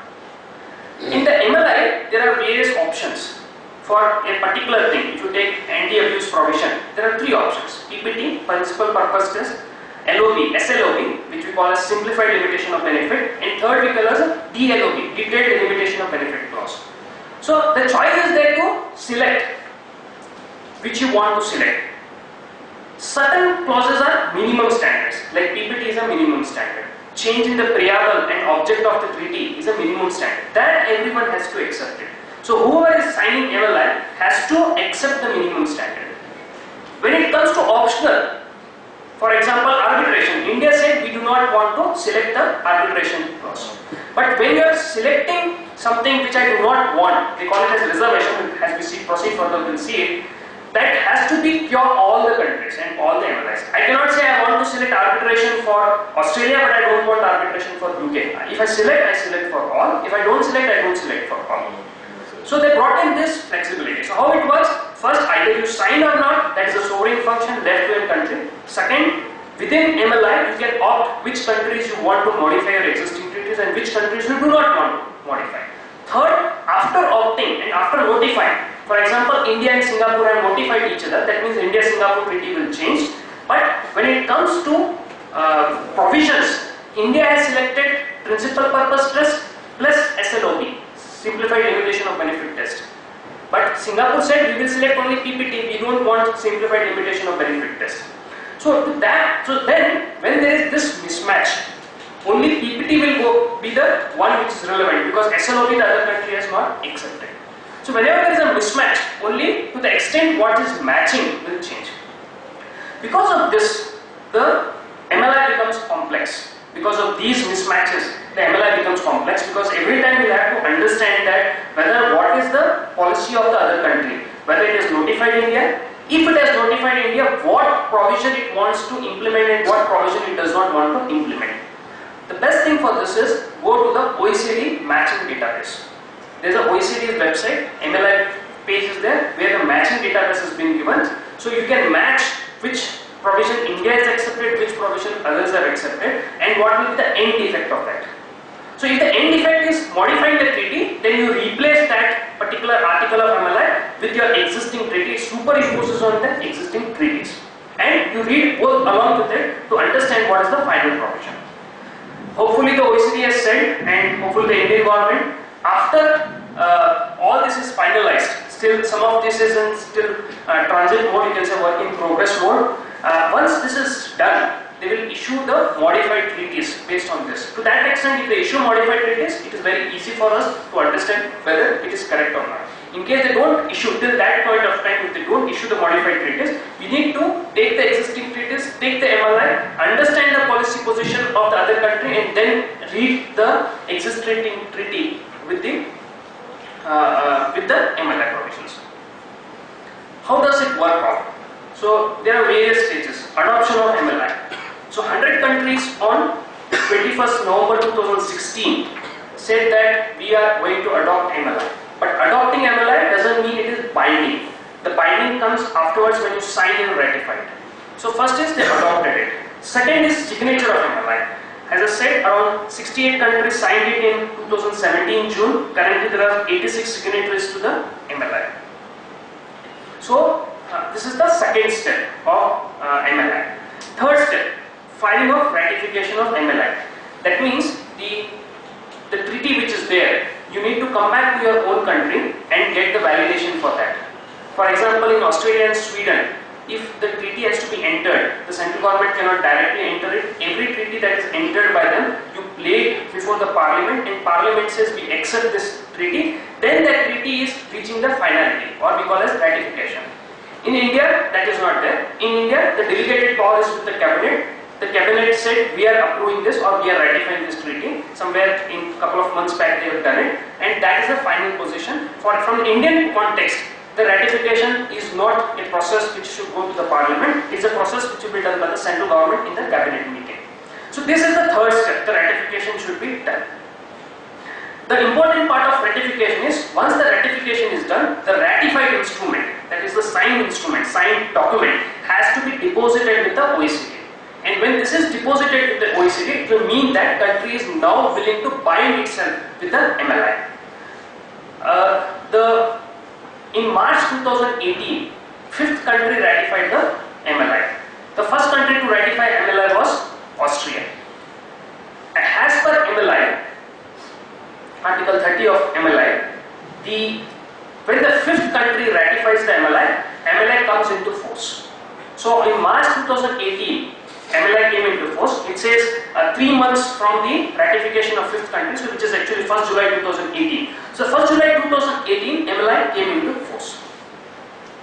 in the MLI there are various options for a particular thing. If you take anti-abuse provision, there are three options: PPT, principal purpose test; LOB, SLOB, which we call as simplified limitation of benefit; and third we call as DLOB, detailed limitation of benefit clause. So the choice is there to select which you want to select. Certain clauses are minimum standards, like PPT is a minimum standard. Change in the preamble and object of the treaty is a minimum standard. That everyone has to accept it. So whoever is signing MLI has to accept the minimum standard. When it comes to optional, for example, arbitration, India said we do not want to select the arbitration clause. But when you are selecting something which I do not want, they call it as reservation, as we proceed further we will see it, that has to be pure all the countries and all the MLIs. I cannot say I want to select arbitration for Australia but I don't want arbitration for UK. If I select for all. If I don't select, I don't select for all. So they brought in this flexibility. So how it works? First, either you sign or not, that is a sovereign function left to a country. Second, within MLI you can opt which countries you want to modify your existing treaties and which countries you do not want to modify. Third, after opting and after notifying, for example, India and Singapore have notified each other, that means India-Singapore treaty will change. But when it comes to provisions, India has selected principal purpose test plus SLOP, simplified limitation of benefit test. But Singapore said we will select only PPT, we don't want simplified limitation of benefit test. So then when there is this mismatch, only PPT will be the one which is relevant, because SLOP the other country has not accepted. So whenever there is a mismatch, only to the extent what is matching will change. Because of this, the MLI becomes complex. Because of these mismatches, the MLI becomes complex, because every time we have to understand that whether what is the policy of the other country, whether it has notified India, if it has notified India, what provision it wants to implement and what provision it does not want to implement. The best thing for this is go to the OECD matching database. There is a OECD website, MLI page is there, where the matching database has been given. So you can match which provision India has accepted, which provision others have accepted, and what will be the end effect of that. So if the end effect is modifying the treaty, then you replace that particular article of MLI with your existing treaty, it superimposes on the existing treaties. And you read both along with it to understand what is the final provision. Hopefully the OECD has said, and hopefully the Indian government, after all this is finalized, still some of this is in still transit mode, you can say work in progress mode. Once this is done, they will issue the modified treaties based on this. To that extent, if they issue modified treaties, it is very easy for us to understand whether it is correct or not. In case they don't issue, till that point of time, if they don't issue the modified treaties, we need to take the existing treaties, take the MLI, understand the policy position of the other country, and then read the existing treaty with the MLI provisions. How does it work out? So there are various stages. Adoption of MLI. So 100 countries on 21st November 2016 said that we are going to adopt MLI. But adopting MLI doesn't mean it is binding. The binding comes afterwards when you sign and ratify it. So first is they adopted it. Second is signature of MLI. As I said, around 68 countries signed it in 2017 June. Currently there are 86 signatories to the MLI. So this is the second step of MLI. Third step, filing of ratification of MLI. That means the treaty which is there, you need to come back to your own country and get the validation for that. For example, in Australia and Sweden, if the treaty has to be entered, the central government cannot directly enter it. Every treaty that is entered by them, you play it before the parliament, and parliament says we accept this treaty, then that treaty is reaching the finality, or we call as ratification. In India, that is not there. In India, the delegated power is with the cabinet. The cabinet said we are approving this or we are ratifying this treaty. Somewhere in a couple of months back they have done it, and that is the final position. From the Indian context, the ratification is not a process which should go to the parliament. It is a process which will be done by the central government in the cabinet meeting. So this is the third step. The ratification should be done. The important part of ratification is, once the ratification is done, the ratified instrument, that is the signed instrument, signed document, has to be deposited with the OECD. And when this is deposited with the OECD, it will mean that country is now willing to bind itself with the MLI. In March 2018, fifth country ratified the MLI. The first country to ratify MLI was Austria. As per MLI, Article 30 of MLI, when the fifth country ratifies the MLI, MLI comes into force. So in March 2018, MLI came into force. It says 3 months from the ratification of fifth country, so which is actually 1st July 2018. So 1st July 2018, MLI came into force.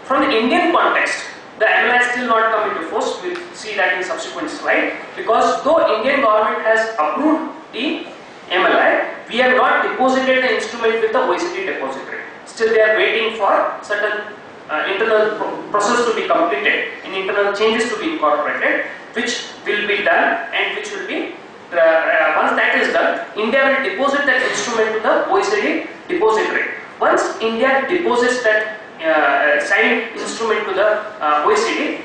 From the Indian context, the MLI still not come into force. We'll see that in subsequent slide. Because though Indian government has approved the MLI, we have not deposited the instrument with the OECD depository. Still they are waiting for certain internal process to be completed and internal changes to be incorporated, which will be done, and which will be once that is done, India will deposit that instrument to the OECD depository. Once India deposits that signed instrument to the OECD,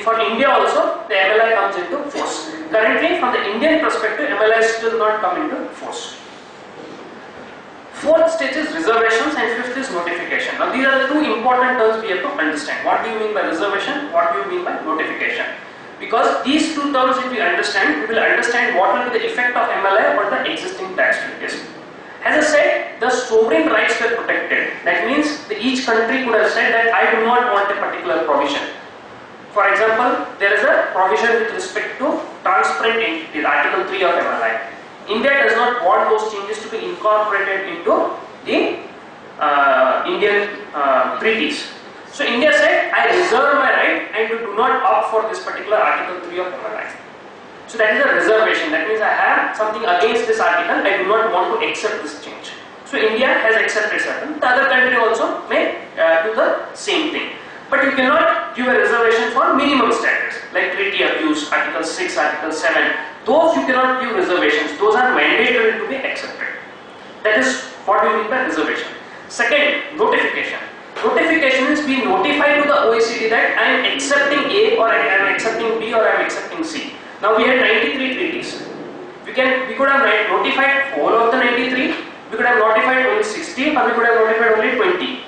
for India also the MLI comes into force. Currently, from the Indian perspective, MLI is still not come into force. Fourth stage is reservations and fifth is notification. Now these are the two important terms we have to understand. What do you mean by reservation? What do you mean by notification? Because these two terms if we understand, we will understand what will be the effect of MLI on the existing tax treaties. As I said, the sovereign rights were protected. That means each country could have said that I do not want a particular provision. For example, there is a provision with respect to transparent entities, Article 3 of MLI. India does not want those changes to be incorporated into the Indian treaties. So India said, I reserve my right and do not opt for this particular Article 3 of MLI. So that is a reservation. That means I have something against this article. I do not want to accept this change. So India has accepted certain. The other country also may do the same thing. But you cannot give a reservation for minimum standards like treaty abuse, Article 6, Article 7. Those you cannot give reservations. Those are mandatory to be accepted. That is what we mean by reservation. Second, notification. Notification is being notified to the OECD that I am accepting A, or I am accepting B, or I am accepting C. Now we had 93 treaties. We could have notified all of the 93. We could have notified only 60, or we could have notified only 20.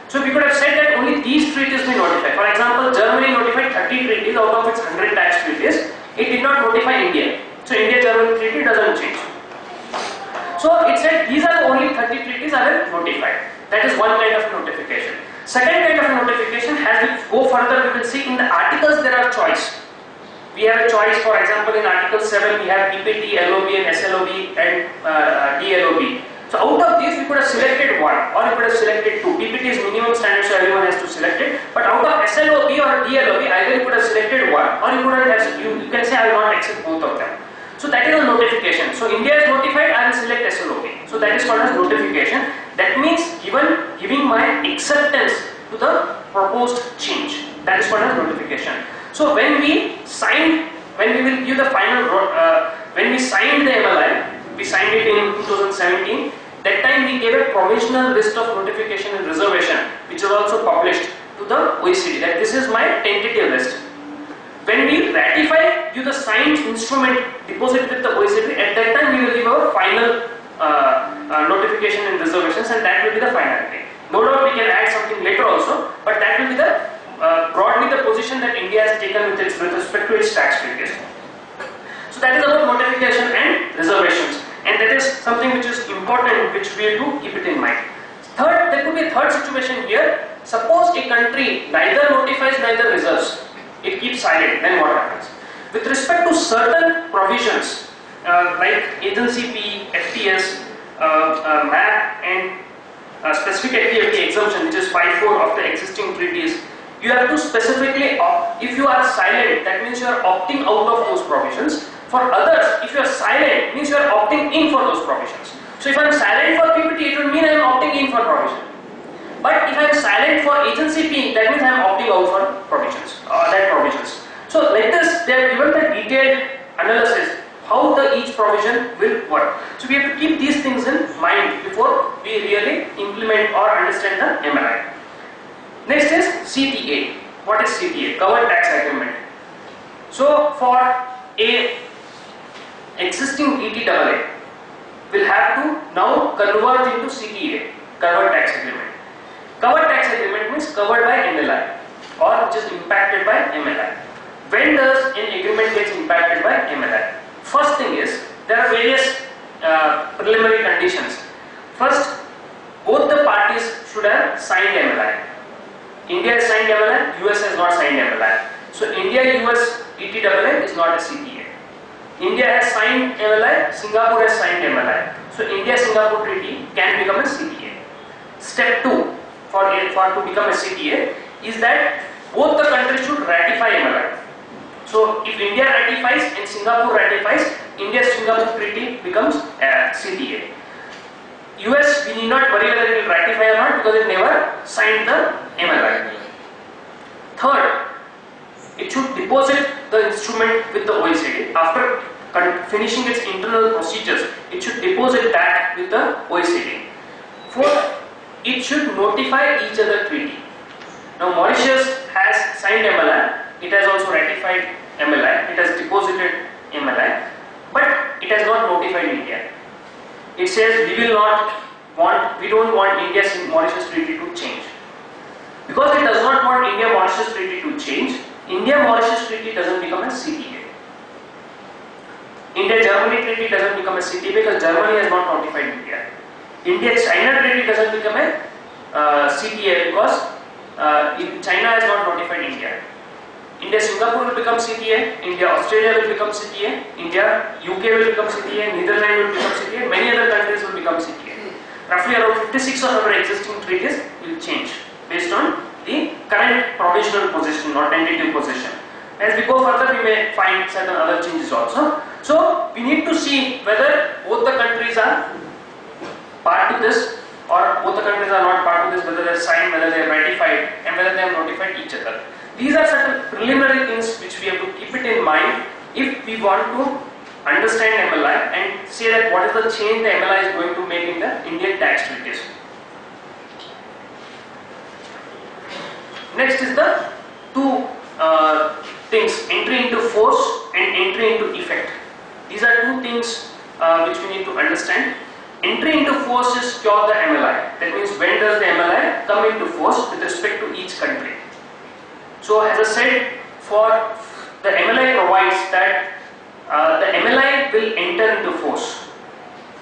So we could have said that only these treaties be notified. For example, Germany notified 30 treaties out of its 100 tax treaties. It did not notify India. So India-Germany treaty doesn't change. So it said these are the only 30 treaties I will notify. That is one kind of notification. Second kind of notification, as we go further, we will see in the articles there are choice. We have a choice, for example, in Article 7 we have DPT, LOB and SLOB and DLOB. So out of these we could have selected one, or we could have selected two. DPT is minimum standard, so everyone has to select it. But out of SLOB or DLOB, either you could have selected one, or you could have you can say I will not accept both of them. So that is a notification. So India is notified, I will select SLOB. So that is called as notification. That means giving my acceptance to the proposed change. That is called as notification. So when we will give the final, when we signed the MLI, we signed it in 2017. That time we gave a provisional list of notification and reservation, which was also published to the OECD. That this is my tentative list. When we ratify, give the signed instrument, deposit with the OECD. At that time, we will give our final notification and reservations, and that will be the final thing. No doubt we can add something later also, but that will be the broadly the position that India has taken with respect to its tax treaties. So that is about notification and reservations, and that is something which is important, which we have to keep it in mind. Third, there could be a third situation here. Suppose a country neither notifies neither reserves, it keeps silent, then what happens? With respect to certain provisions like agency P, FTS, MAP and specific activity exemption, which is 5(4) of the existing treaties, you have to specifically opt. If you are silent, that means you are opting out of those provisions. For others, if you are silent, means you are opting in for those provisions. So if I am silent for PPT, it will mean I am opting in for provision. But if I am silent for agency P, that means I am opting out for provisions, provisions. So like this, they have given the detailed analysis how each provision will work. So we have to keep these things in mind before we really implement or understand the MLI. Next is CTA. What is CTA? Covered Tax Agreement. So for a existing ETAA will have to now convert into CTA, Covered Tax Agreement. Covered Tax Agreement means covered by MLI or which is impacted by MLI. When does an agreement gets impacted by MLI? First thing is, there are various preliminary conditions. First, both the parties should have signed MLI. India has signed MLI, US has not signed MLI. So India-US ETAA is not a CTA. India has signed MLI, Singapore has signed MLI. So India-Singapore treaty can become a CTA. Step 2 for to become a CTA is that both the countries should ratify MLI. So if India ratifies and Singapore ratifies, India-Singapore treaty becomes a CTA. US, we need not worry whether it will ratify or not because it never signed the MLI. Third, it should deposit the instrument with the OECD. After finishing its internal procedures, it should deposit that with the OECD. Fourth, it should notify each other treaty. Now Mauritius has signed MLI, it has also ratified MLI, it has deposited MLI, but it has not notified India. It says we don't want India-Mauritius treaty to change. Because it does not want India-Mauritius treaty to change, India-Mauritius treaty doesn't become a CTA. India-Germany treaty doesn't become a CTA because Germany has not notified India. India-China treaty doesn't become a CTA because China has not notified India. India-Singapore will become CTA, India-Australia will become CTA, India-UK will become CTA, Netherlands will become CTA, many other countries will become CTA. Roughly around 56 of our existing treaties will change based on the current provisional position or tentative position. As we go further, we may find certain other changes also. So we need to see whether both the countries are part to this or both the countries are not part to this, whether they are signed, whether they are ratified and whether they have notified each other. These are certain preliminary things which we have to keep it in mind if we want to understand MLI and say that what is the change the MLI is going to make in the Indian tax treaties. Next is the two things, entry into force and entry into effect. These are two things which we need to understand. Entry into force is pure the MLI. That means when does the MLI come into force with respect to each country. So as I said, for the MLI provides that the MLI will enter into force.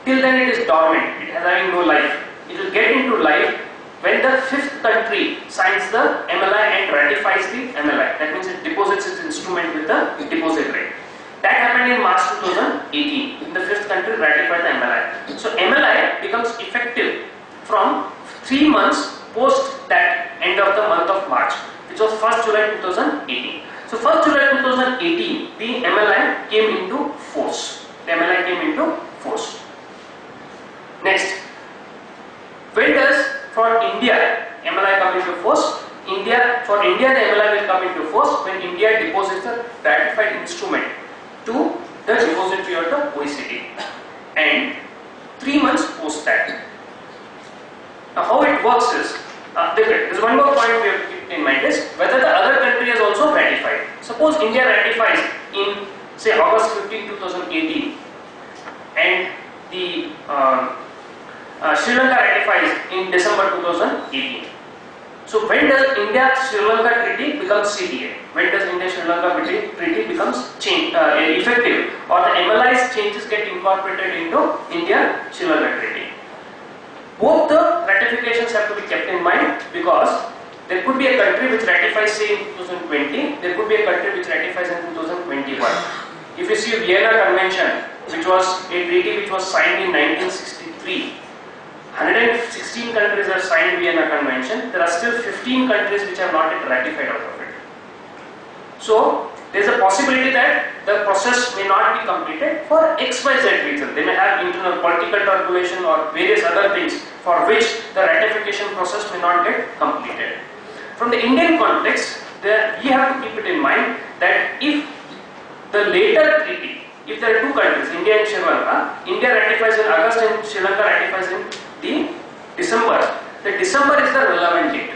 Till then it is dormant, it has having no life. It will get into life when the fifth country signs the MLI and ratifies the MLI. That means it deposits its instrument with the deposit rate. That happened in March 2018. The fifth country ratified the MLI. So MLI becomes effective from 3 months post that end of the month of March, which was 1st July 2018. So 1st July 2018, the MLI came into force. The MLI came into force. Next, when does for India MLI come into force? For India the MLI will come into force when India deposits a ratified instrument to the depository of the OECD and 3 months post that. Now how it works is, there's one more point we have to keep in mind is whether the other country has also ratified. Suppose India ratifies in say August 15, 2018, and the Sri Lanka ratifies in December 2018. So when does India-Sri Lanka treaty become CTA? When does India-Sri Lanka treaty becomes effective, or the MLI's changes get incorporated into India-Sri Lanka treaty? Both the ratifications have to be kept in mind, because there could be a country which ratifies say in 2020, there could be a country which ratifies in 2021. If you see Vienna Convention, which was a treaty which was signed in 1963, 116 countries have signed Vienna Convention. There are still 15 countries which have not yet ratified out of it. So there is a possibility that the process may not be completed for XYZ reason. They may have internal political turbulence or various other things for which the ratification process may not get completed. From the Indian context, we have to keep it in mind that if the later treaty, if there are two countries, India and Sri Lanka, India ratifies in August and Sri Lanka ratifies in December. The December is the relevant date.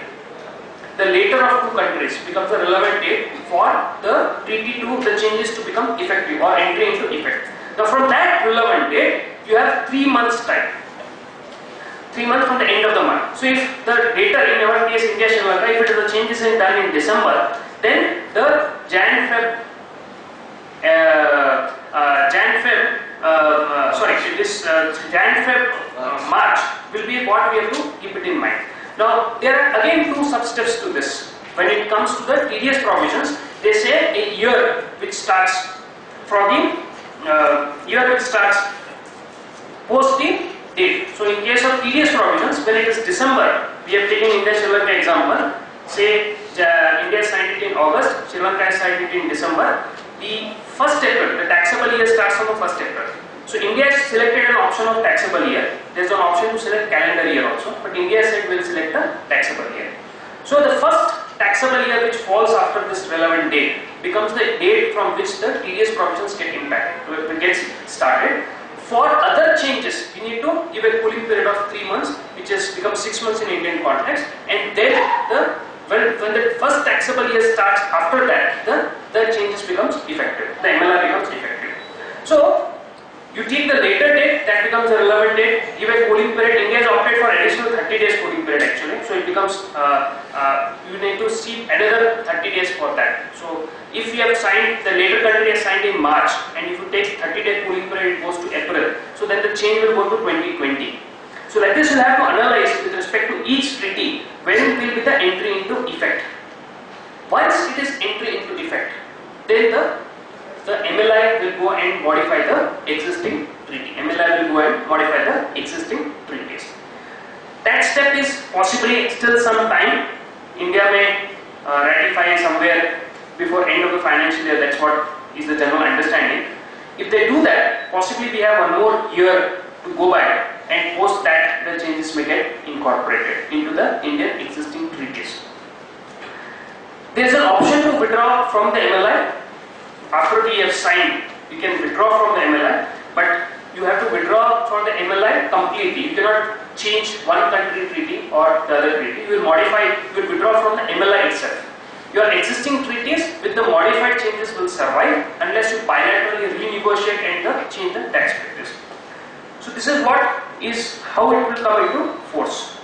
The later of two countries becomes the relevant date for the treaty to, the changes to become effective or entry into effect. Now from that relevant date, you have 3 months time. 3 months from the end of the month. So if the later, in our case India, Sri Lanka, if it is the changes is done in December, then the Jan-Feb March will be what we have to keep it in mind. Now there are again two sub-steps to this. When it comes to the TDS provisions, they say a year which starts from the year which starts post the date. So in case of TDS provisions, when it is December, we have taken India Sri Lanka example. Say India signed it in August, Sri Lanka signed it in December. The 1st April, the taxable year starts from the 1st April. So India has selected an option of taxable year. There is an option to select calendar year also, but India said will select the taxable year. So the first taxable year which falls after this relevant date becomes the date from which the TDS provisions get impacted, it gets started. For other changes, we need to give a cooling period of 3 months, which has become 6 months in Indian context, and then when the first taxable year starts, after that the changes becomes effective, the MLI becomes effective. So you take the later date, that becomes a relevant date, give a cooling period. India has opted for additional 30 days cooling period actually, so it becomes you need to see another 30 days for that. So if you have signed, the later country has signed in March, and if you take 30-day cooling period, it goes to April, so then the change will go to 2020. So like this, you have to analyze with respect to each treaty when will be the entry into effect. Once it is entry into effect, then the MLI will go and modify the existing treaty. MLI will go and modify the existing treaties. That step is possibly still some time. India may ratify somewhere before end of the financial year. That's what is the general understanding. If they do that, possibly we have one more year to go by, and post that the changes may get incorporated into the Indian existing treaties. There is an option to withdraw from the MLI. After we have signed, we can withdraw from the MLI, but you have to withdraw from the MLI completely. You cannot change one country treaty or the other treaty. You will modify, you will withdraw from the MLI itself. Your existing treaties with the modified changes will survive unless you bilaterally renegotiate and change the tax practice. So this is what is how it will come into force.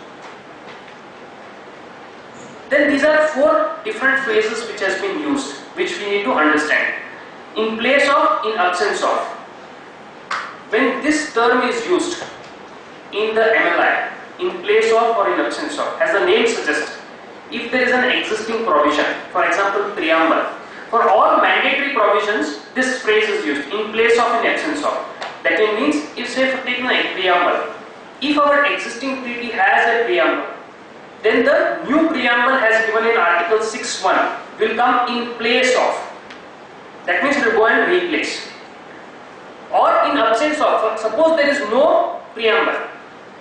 Then these are 4 different phrases which has been used, which we need to understand. In place of, in absence of. When this term is used in the MLI, in place of or in absence of, as the name suggests, if there is an existing provision, for example preamble, for all mandatory provisions this phrase is used, in place of, in absence of. That means, if say for taking a preamble, if our existing treaty has a preamble, then the new preamble as given in Article 6(1) will come in place of. That means it will go and replace. Or in absence of, suppose there is no preamble,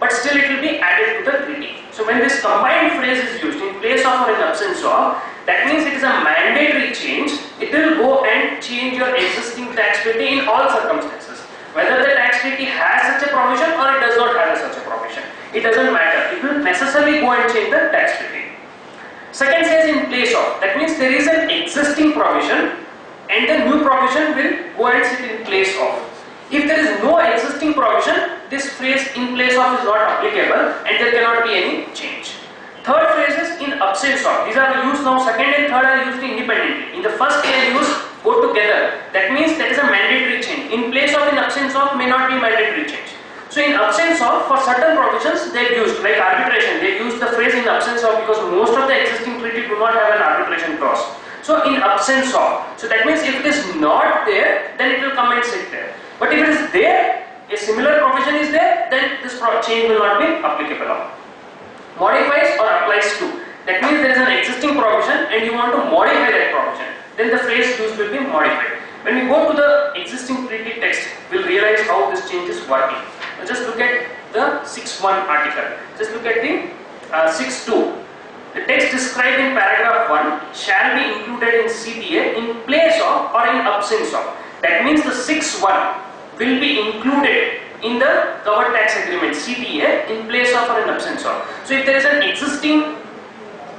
but still it will be added to the treaty. So when this combined phrase is used, in place of or in absence of, that means it is a mandatory change. It will go and change your existing tax treaty in all circumstances. Whether the tax treaty has such a provision or it does not have such a provision, it doesn't matter. It will necessarily go and change the tax treaty. Second says in place of. That means there is an existing provision and the new provision will go and sit in place of. If there is no existing provision, this phrase in place of is not applicable and there cannot be any change. Third phrase is in absence of. These are used now, second and third are used independently. In the first they are used go together. That means that is a mandatory change. In place of, in absence of may not be mandatory change. So in absence of, for certain provisions they used, like arbitration, they use the phrase in absence of because most of the existing treaty do not have an arbitration clause. So in absence of. So that means if it is not there, then it will come and sit there. But if it is there, a similar provision is there, then this change will not be applicable. Modifies or applies to. That means there is an existing provision and you want to modify that provision. Then the phrase used will be modified. When we go to the existing treaty text, we'll realize how this change is working. Now just look at the 6.1 article. Just look at the 6.2. The text described in paragraph 1 shall be included in CTA in place of or in absence of. That means the 6.1 will be included in the covered tax agreement CTA in place of or in absence of. So if there is an existing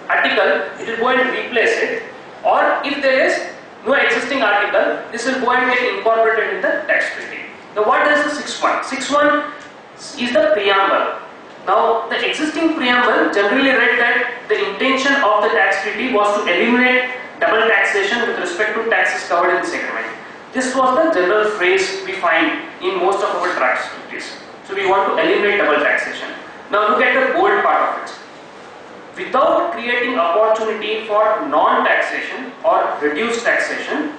article, it will go and replace it, or if there is no existing article, this will go and get incorporated in the tax treaty. Now what is the 6.1? 6.1 is the preamble. Now the existing preamble generally read that the intention of the tax treaty was to eliminate double taxation with respect to taxes covered in this agreement. This was the general phrase we find in most of our tax treaties. So we want to eliminate double taxation. Now look at the bold part of it. Without creating opportunity for non-taxation or reduced taxation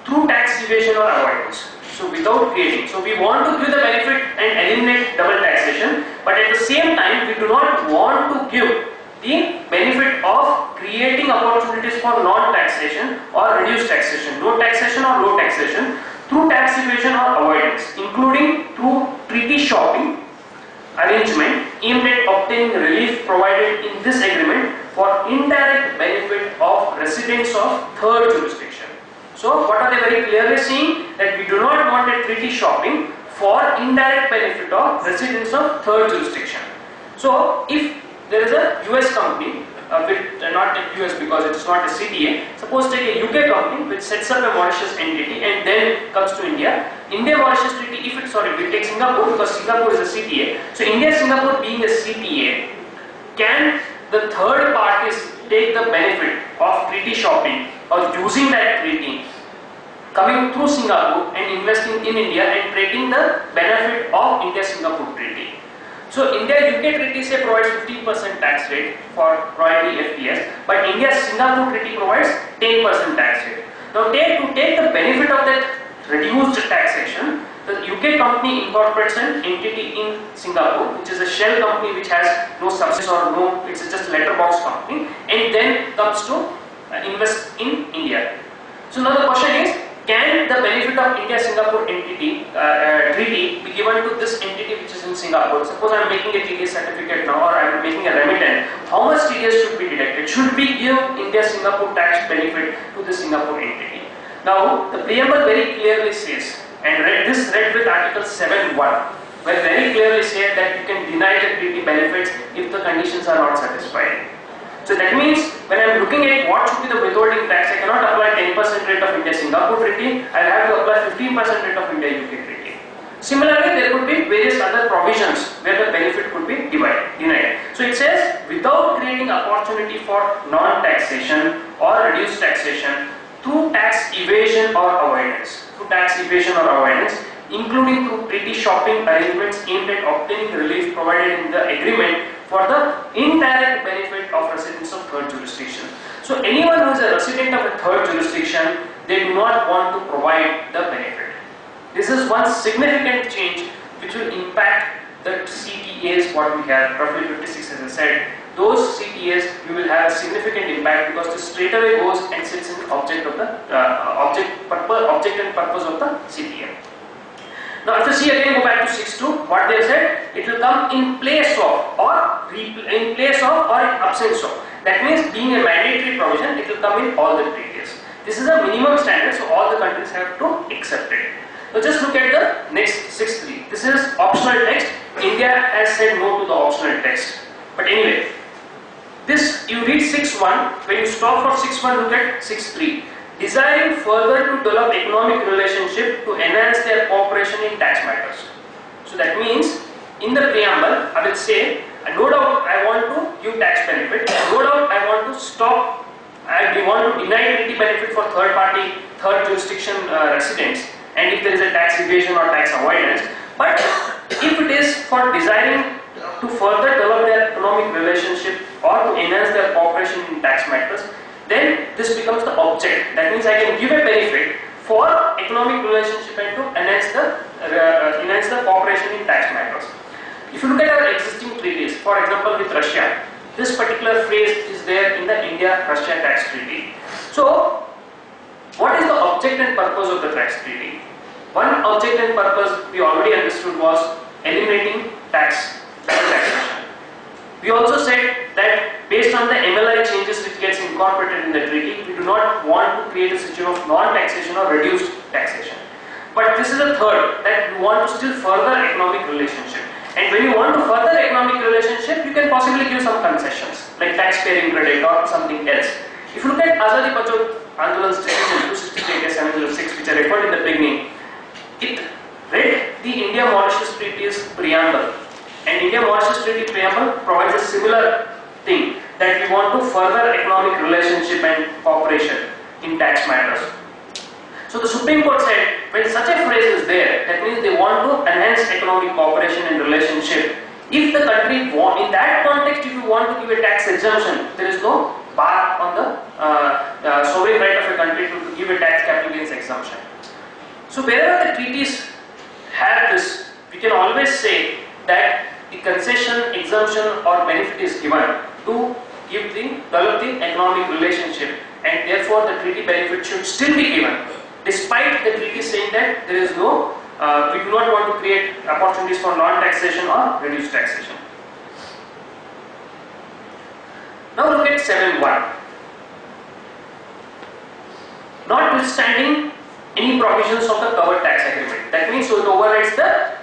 through tax evasion or avoidance. So without creating. So we want to give the benefit and eliminate double taxation, but at the same time we do not want to give the benefit of creating opportunities for non-taxation or reduced taxation, no taxation or low taxation through tax evasion or avoidance, including through treaty shopping arrangement aimed at obtaining relief provided in this agreement for indirect benefit of residents of third jurisdiction. So what are they very clearly saying? That we do not want a treaty shopping for indirect benefit of residents of third jurisdiction. So if there is a US company, not a US because it is not a CTA, suppose take a UK company which sets up a Mauritius entity and then comes to India. India-Mauritius treaty, if it, sorry, we take Singapore because Singapore is a CTA. So India-Singapore being a CTA, can the third parties take the benefit of treaty shopping or using that treaty, coming through Singapore and investing in India and taking the benefit of India-Singapore treaty? So India-UK treaty say provides 15% tax rate for royalty FTS, but India-Singapore treaty provides 10% tax rate. Now to take the benefit of that reduced taxation, the UK company incorporates an entity in Singapore, which is a shell company which has no subsidies or no, it's just a letterbox company, and then comes to invest in India. So now the question is, can the benefit of India-Singapore entity treaty be given to this entity which is in Singapore? Suppose I am making a TDS certificate now, or I am making a remittance. How much TDS should be deducted? Should we give India-Singapore tax benefit to the Singapore entity? Now the preamble very clearly says, and read with Article 7.1, where very clearly said that you can deny the treaty benefits if the conditions are not satisfied. So that means when I am looking at what should be the withholding tax, I cannot apply 10% rate of India-Singapore treaty, I have to apply 15% rate of India-UK treaty. Similarly, there could be various other provisions where the benefit could be denied. So it says, without creating opportunity for non-taxation or reduced taxation through tax evasion or avoidance, including through treaty shopping arrangements aimed at obtaining relief provided in the agreement for the indirect benefit of residents of third jurisdiction. So anyone who is a resident of a third jurisdiction, they do not want to provide the benefit. This is one significant change which will impact the CTAs what we have, roughly 56 as I said. Those CTAs we will have a significant impact because this straight away goes and sits in object of the object and purpose of the CTA. Now if you see again, go back to 6.2, what they said, it will come in place of or in absence of. That means being a mandatory provision, it will come in all the treaties. This is a minimum standard, so all the countries have to accept it. Now just look at the next 6.3. This is optional text. India has said no to the optional text. But anyway, this you read 6.1, when you stop for 6.1, look at 6.3. desiring further to develop economic relationship to enhance their cooperation in tax matters. So that means in the preamble I will say, no doubt I want to give tax benefit, no doubt I want to stop, we want to deny treaty benefit for third party, third jurisdiction residents, and if there is a tax evasion or tax avoidance. But if it is for desiring to further develop their economic relationship or to enhance their cooperation in tax matters, then this becomes the object. That means I can give a benefit for economic relationship and to enhance the cooperation in tax matters. If you look at our existing treaties, for example with Russia, this particular phrase is there in the India-Russia tax treaty. So, what is the object and purpose of the tax treaty? One object and purpose we already understood was eliminating taxation. We also said that based on the MLI changes which gets incorporated in the treaty, we do not want to create a situation of non-taxation or reduced taxation. But this is a third, that we want to still further economic relationship. And when you want to further economic relationship, you can possibly give some concessions like tax-paying credit or something else. If you look at Azadi Bachao Andolan's decision 263-706, which I referred in the beginning, it read the India-Mauritius Treaty's preamble, and India-Mauritius Treaty preamble provides a similar thing, that we want to further economic relationship and cooperation in tax matters. So the Supreme Court said, when such a phrase is there, that means they want to enhance economic cooperation and relationship. If the country in that context, if you want to give a tax exemption, there is no bar on the sovereign right of a country to give a tax capital gains exemption. So wherever the treaties have this, we can always say that the concession, exemption or benefit is given to develop the economic relationship, and therefore the treaty benefit should still be given, despite the treaty saying that there is no, we do not want to create opportunities for non-taxation or reduced taxation. Now look at 7.1. Notwithstanding any provisions of the covered tax agreement. That means so it overrides the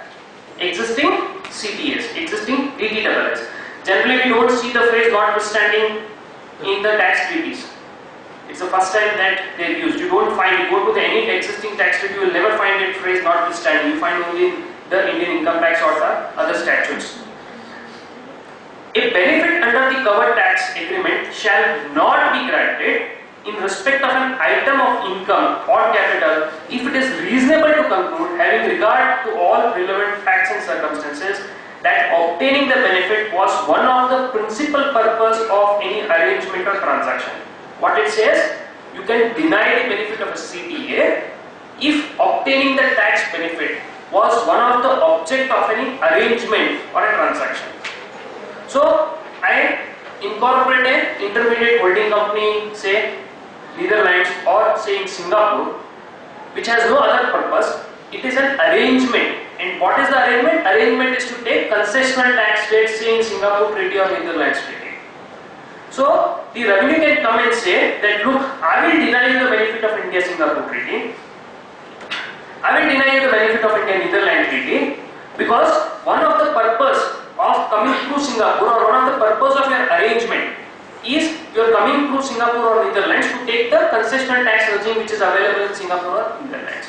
existing CTAs, existing DTSS. Generally we don't see the phrase notwithstanding in the tax treaties. It's the first time that they are used. You don't find, you go to any existing tax treaty, you will never find that phrase notwithstanding. You find only the Indian income tax or the other statutes. A benefit under the covered tax agreement shall not be granted in respect of an item of income or capital if it is reasonable to conclude, having regard to all relevant facts and circumstances, that obtaining the benefit was one of the principal purpose of any arrangement or transaction. What it says, you can deny the benefit of a CTA if obtaining the tax benefit was one of the object of any arrangement or a transaction. So, I incorporate an intermediate holding company, say Netherlands or say in Singapore, which has no other purpose. It is an arrangement. And what is the arrangement? Arrangement is to take concessional tax rates, say in Singapore Treaty or Netherlands Treaty. So, the revenue can come and say that, look, I will deny you the benefit of India-Singapore Treaty, I will deny you the benefit of India-Netherlands Treaty, because one of the purpose of coming through Singapore or one of the purpose of your arrangement is you are coming through Singapore or Netherlands to take the concessional tax regime which is available in Singapore or Netherlands.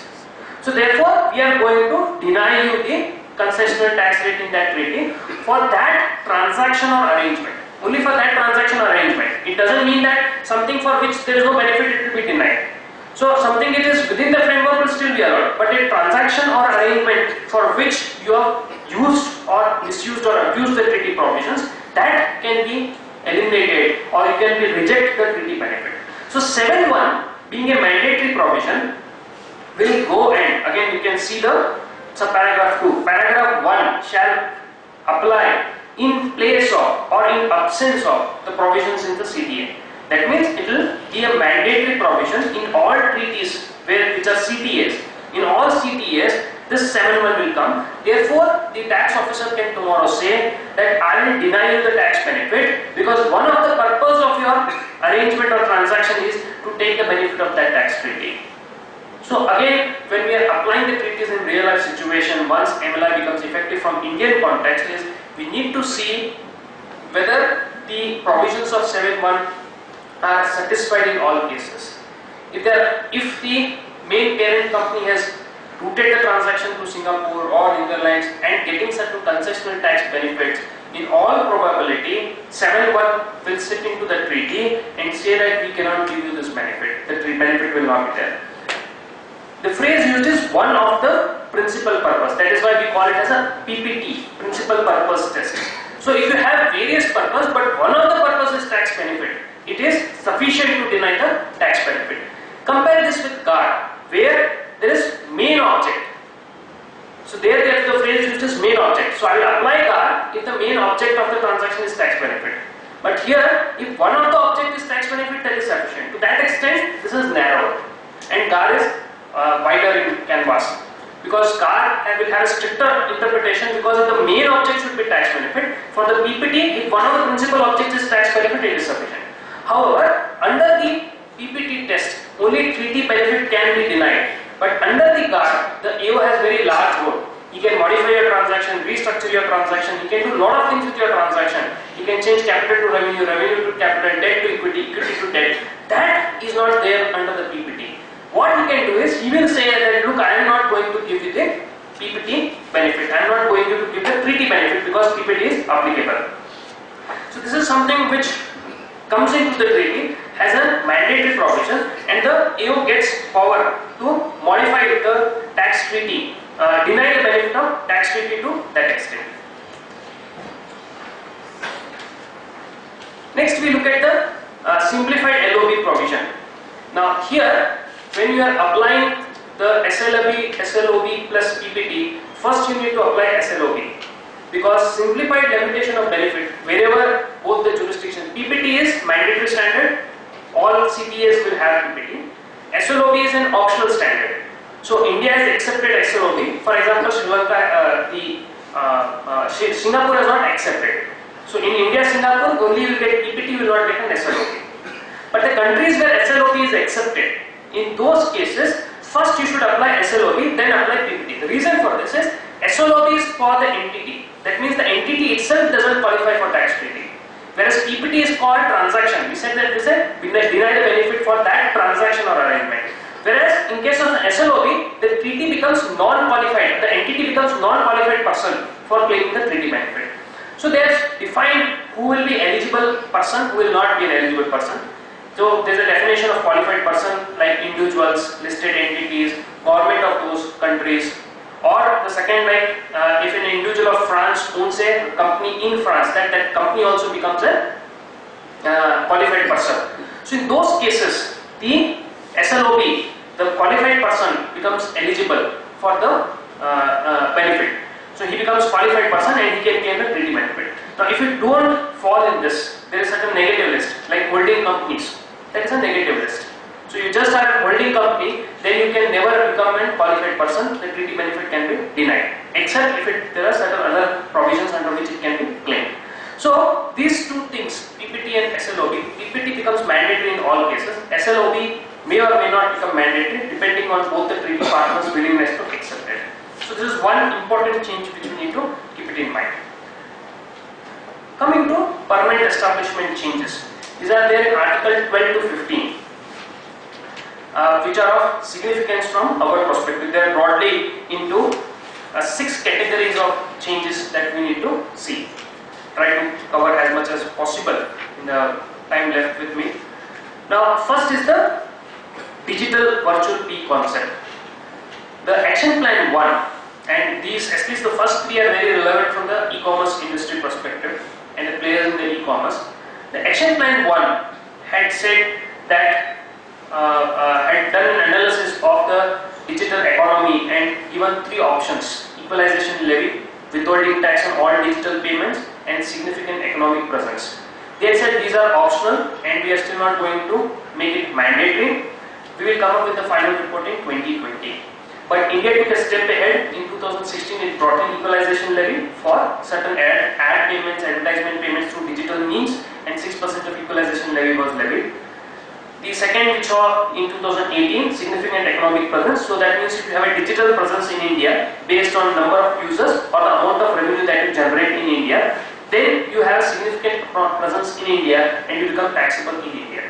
So therefore, we are going to deny you the concessional tax rate in that treaty for that transaction or arrangement. Only for that transaction or arrangement. It doesn't mean that something for which there is no benefit, it will be denied. So something it is within the framework will still be allowed, but a transaction or arrangement for which you have used or misused or abused the treaty provisions, that can be eliminated or you can be reject the treaty benefit. So 7.1 being a mandatory provision will go, and again you can see the subparagraph 2. Paragraph 1 shall apply in place of or in absence of the provisions in the CTA. That means it will be a mandatory provision in all treaties which are CTAs. In all CTAs, this 7.1 will come. Therefore, the tax officer can tomorrow say that I will deny you the tax benefit because one of the purpose of your arrangement or transaction is to take the benefit of that tax treaty. So again, when we are applying the treaties in real life situation, once MLI becomes effective from Indian context, is we need to see whether the provisions of 7.1 are satisfied in all cases. If the main parent company has routed the transaction to Singapore or Netherlands and getting certain concessional tax benefits, in all probability 7-1 will sit into the treaty and say that we cannot give you this benefit. The benefit will not be there. The phrase used is one of the principal purpose. That is why we call it as a PPT, principal purpose test. So if you have various purpose but one of the purpose is tax benefit, it is sufficient to deny the tax benefit. Compare this with GAR, where there is main object. So there the phrase used is main object. So I will apply GAR if the main object of the transaction is tax benefit. But here, if one of the object is tax benefit, that is sufficient. To that extent, this is narrowed, and GAR is wider in canvas. Because GAR will have a stricter interpretation because the main object should be tax benefit. For the PPT, if one of the principal objects is tax benefit, it is sufficient. However, under the PPT test, only treaty benefit can be denied. But under the GAR, the AO has very large role. He can modify your transaction, restructure your transaction, he can do a lot of things with your transaction. He can change capital to revenue, revenue to capital, debt to equity, equity to debt. That is not there under the PPT. What he can do is, he will say that look, I am not going to give you the PPT benefit, I am not going to give the treaty benefit because PPT is applicable. So this is something which comes into the treaty, has a mandatory provision, and the AO gets power to modify the tax treaty, deny the benefit of tax treaty to that extent. Next we look at the simplified LOB provision. Now here, when you are applying the SLOB plus PPT, first you need to apply SLOB. Because simplified limitation of benefit, wherever both the jurisdictions, PPT is mandatory standard, all CTAs will have PPT. SLOB is an optional standard. So India has accepted SLOB. For example, Sri Lanka, Singapore has not accepted. So in India, Singapore, only you will get PPT, will not get an SLOB. But the countries where SLOB is accepted, in those cases, first you should apply SLOB, then apply PPT. The reason for this is, SLOB is for the entity. That means the entity itself doesn't qualify for tax treaty. Whereas PPT is called transaction. We said that we deny the benefit for that transaction or arrangement. Whereas in case of the SLOB, the treaty becomes non-qualified. The entity becomes non-qualified person for claiming the treaty benefit. So they have defined who will be eligible person, who will not be an eligible person. So there is a definition of qualified person like individuals, listed entities, government of those countries. Or the second, like if an individual of France owns a company in France, that company also becomes a qualified person. So in those cases, the SLOB, the qualified person, becomes eligible for the benefit. So he becomes qualified person and he can claim the treaty benefit. Now if you don't fall in this, there is certain negative list, like holding companies. That is a negative list. So you just are a holding company, then you can never become a qualified person, the treaty benefit can be denied. Except if there are certain other provisions under which it can be claimed. So these two things, PPT and SLOB, PPT becomes mandatory in all cases, SLOB may or may not become mandatory depending on both the treaty partners' willingness to accept it. So this is one important change which we need to keep it in mind. Coming to permanent establishment changes. These are there in Article 12 to 15. Which are of significance from our perspective. They are broadly into 6 categories of changes that we need to see. Try to cover as much as possible in the time left with me. Now, first is the digital virtual P concept. The action plan 1, and these, at least the first 3 are very relevant from the e-commerce industry perspective and the players in the e-commerce. The action plan 1 had said that had done an analysis of the digital economy and given 3 options: equalization levy, withholding tax on all digital payments, and significant economic presence. They had said these are optional and we are still not going to make it mandatory. We will come up with the final report in 2020. But India took a step ahead. In 2016 it brought in equalization levy for certain ad payments, advertisement payments through digital means, and 6% of equalization levy was levied. The second, which saw in 2018, significant economic presence. So that means if you have a digital presence in India based on number of users or the amount of revenue that you generate in India, then you have significant presence in India and you become taxable in India.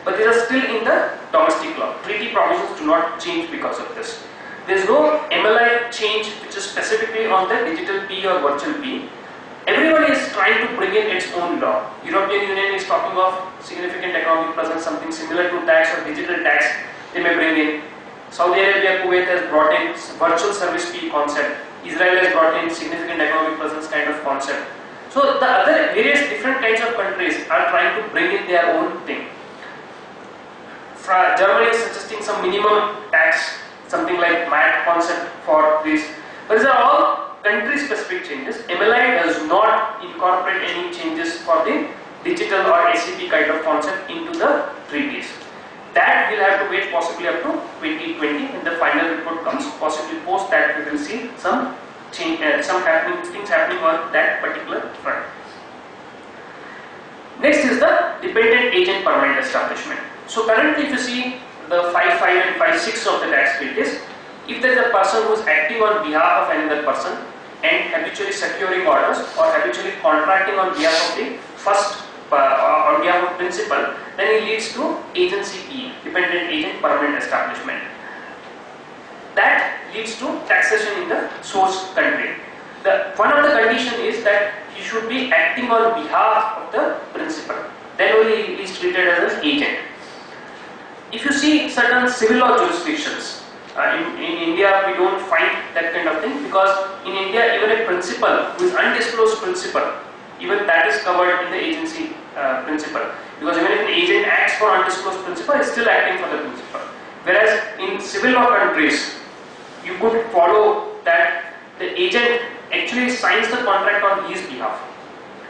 but these are still in the domestic law. Treaty provisions do not change because of this. There is no MLI change which is specifically on the digital P or virtual P. Everyone is trying to bring in its own law. European Union is talking of significant economic presence, something similar to tax or digital tax they may bring in. Saudi Arabia, Kuwait has brought in virtual service fee concept. Israel has brought in significant economic presence kind of concept. So the other various different kinds of countries are trying to bring in their own thing. Germany is suggesting some minimum tax, something like MAT concept for this. But these are all country specific changes. MLI does not incorporate any changes for the digital or ACP kind of concept into the treaties. That we'll have to wait possibly up to 2020 when the final report comes. Possibly post that we will see some change, things happening on that particular front. Next is the dependent agent permanent establishment. So currently if you see the 5.5 and 5.6 of the tax treaties, if there is a person who is acting on behalf of another person and habitually securing orders or habitually contracting on behalf of the first on behalf of principal, then it leads to agency P, dependent agent permanent establishment. That leads to taxation in the source country. One of the condition is that he should be acting on behalf of the principal. Then only he is treated as an agent. If you see certain civil law jurisdictions, in India we don't find that kind of thing, because in India even a principal who is undisclosed principal, even that is covered in the agency principal, because even if an agent acts for undisclosed principal, he is still acting for the principal. Whereas in civil law countries, you could follow that the agent actually signs the contract on his behalf.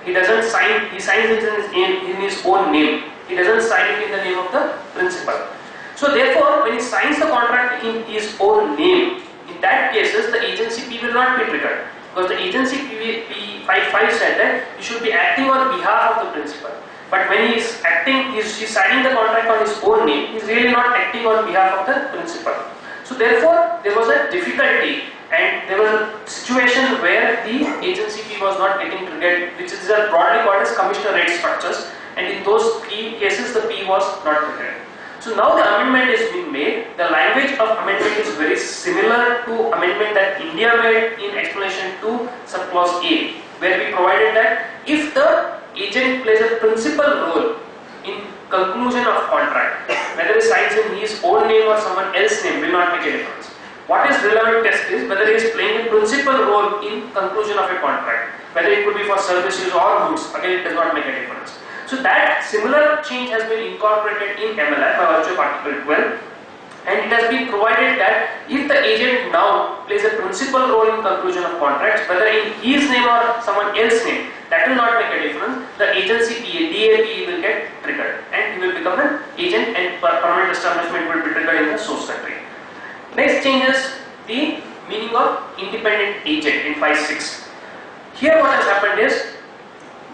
He doesn't sign, he signs it in his own name. He doesn't sign it in the name of the principal. So therefore, when he signs the contract in his own name, in that cases the agency P will not be triggered, because the agency P 5.5 said that he should be acting on behalf of the principal. But when he is acting, he is signing the contract on his own name, he is really not acting on behalf of the principal. So therefore, there was a difficulty and there was a situation where the agency P was not getting triggered, which is broadly called as commissioner rate structures, and in those cases the P was not triggered. So now the amendment is being made. The language of amendment is very similar to amendment that India made in explanation to subclause A, where we provided that if the agent plays a principal role in conclusion of contract, whether he signs in his own name or someone else's name will not make a difference. What is relevant test is whether he is playing a principal role in conclusion of a contract, whether it could be for services or goods, again it does not make a difference. So that similar change has been incorporated in MLI by virtue of Article 12, and it has been provided that if the agent now plays a principal role in conclusion of contracts, whether in his name or someone else's name, that will not make a difference. The agency PA, DAP will get triggered and he will become an agent and permanent establishment will be triggered in the source country. Next change is the meaning of independent agent in 5.6. Here what has happened is,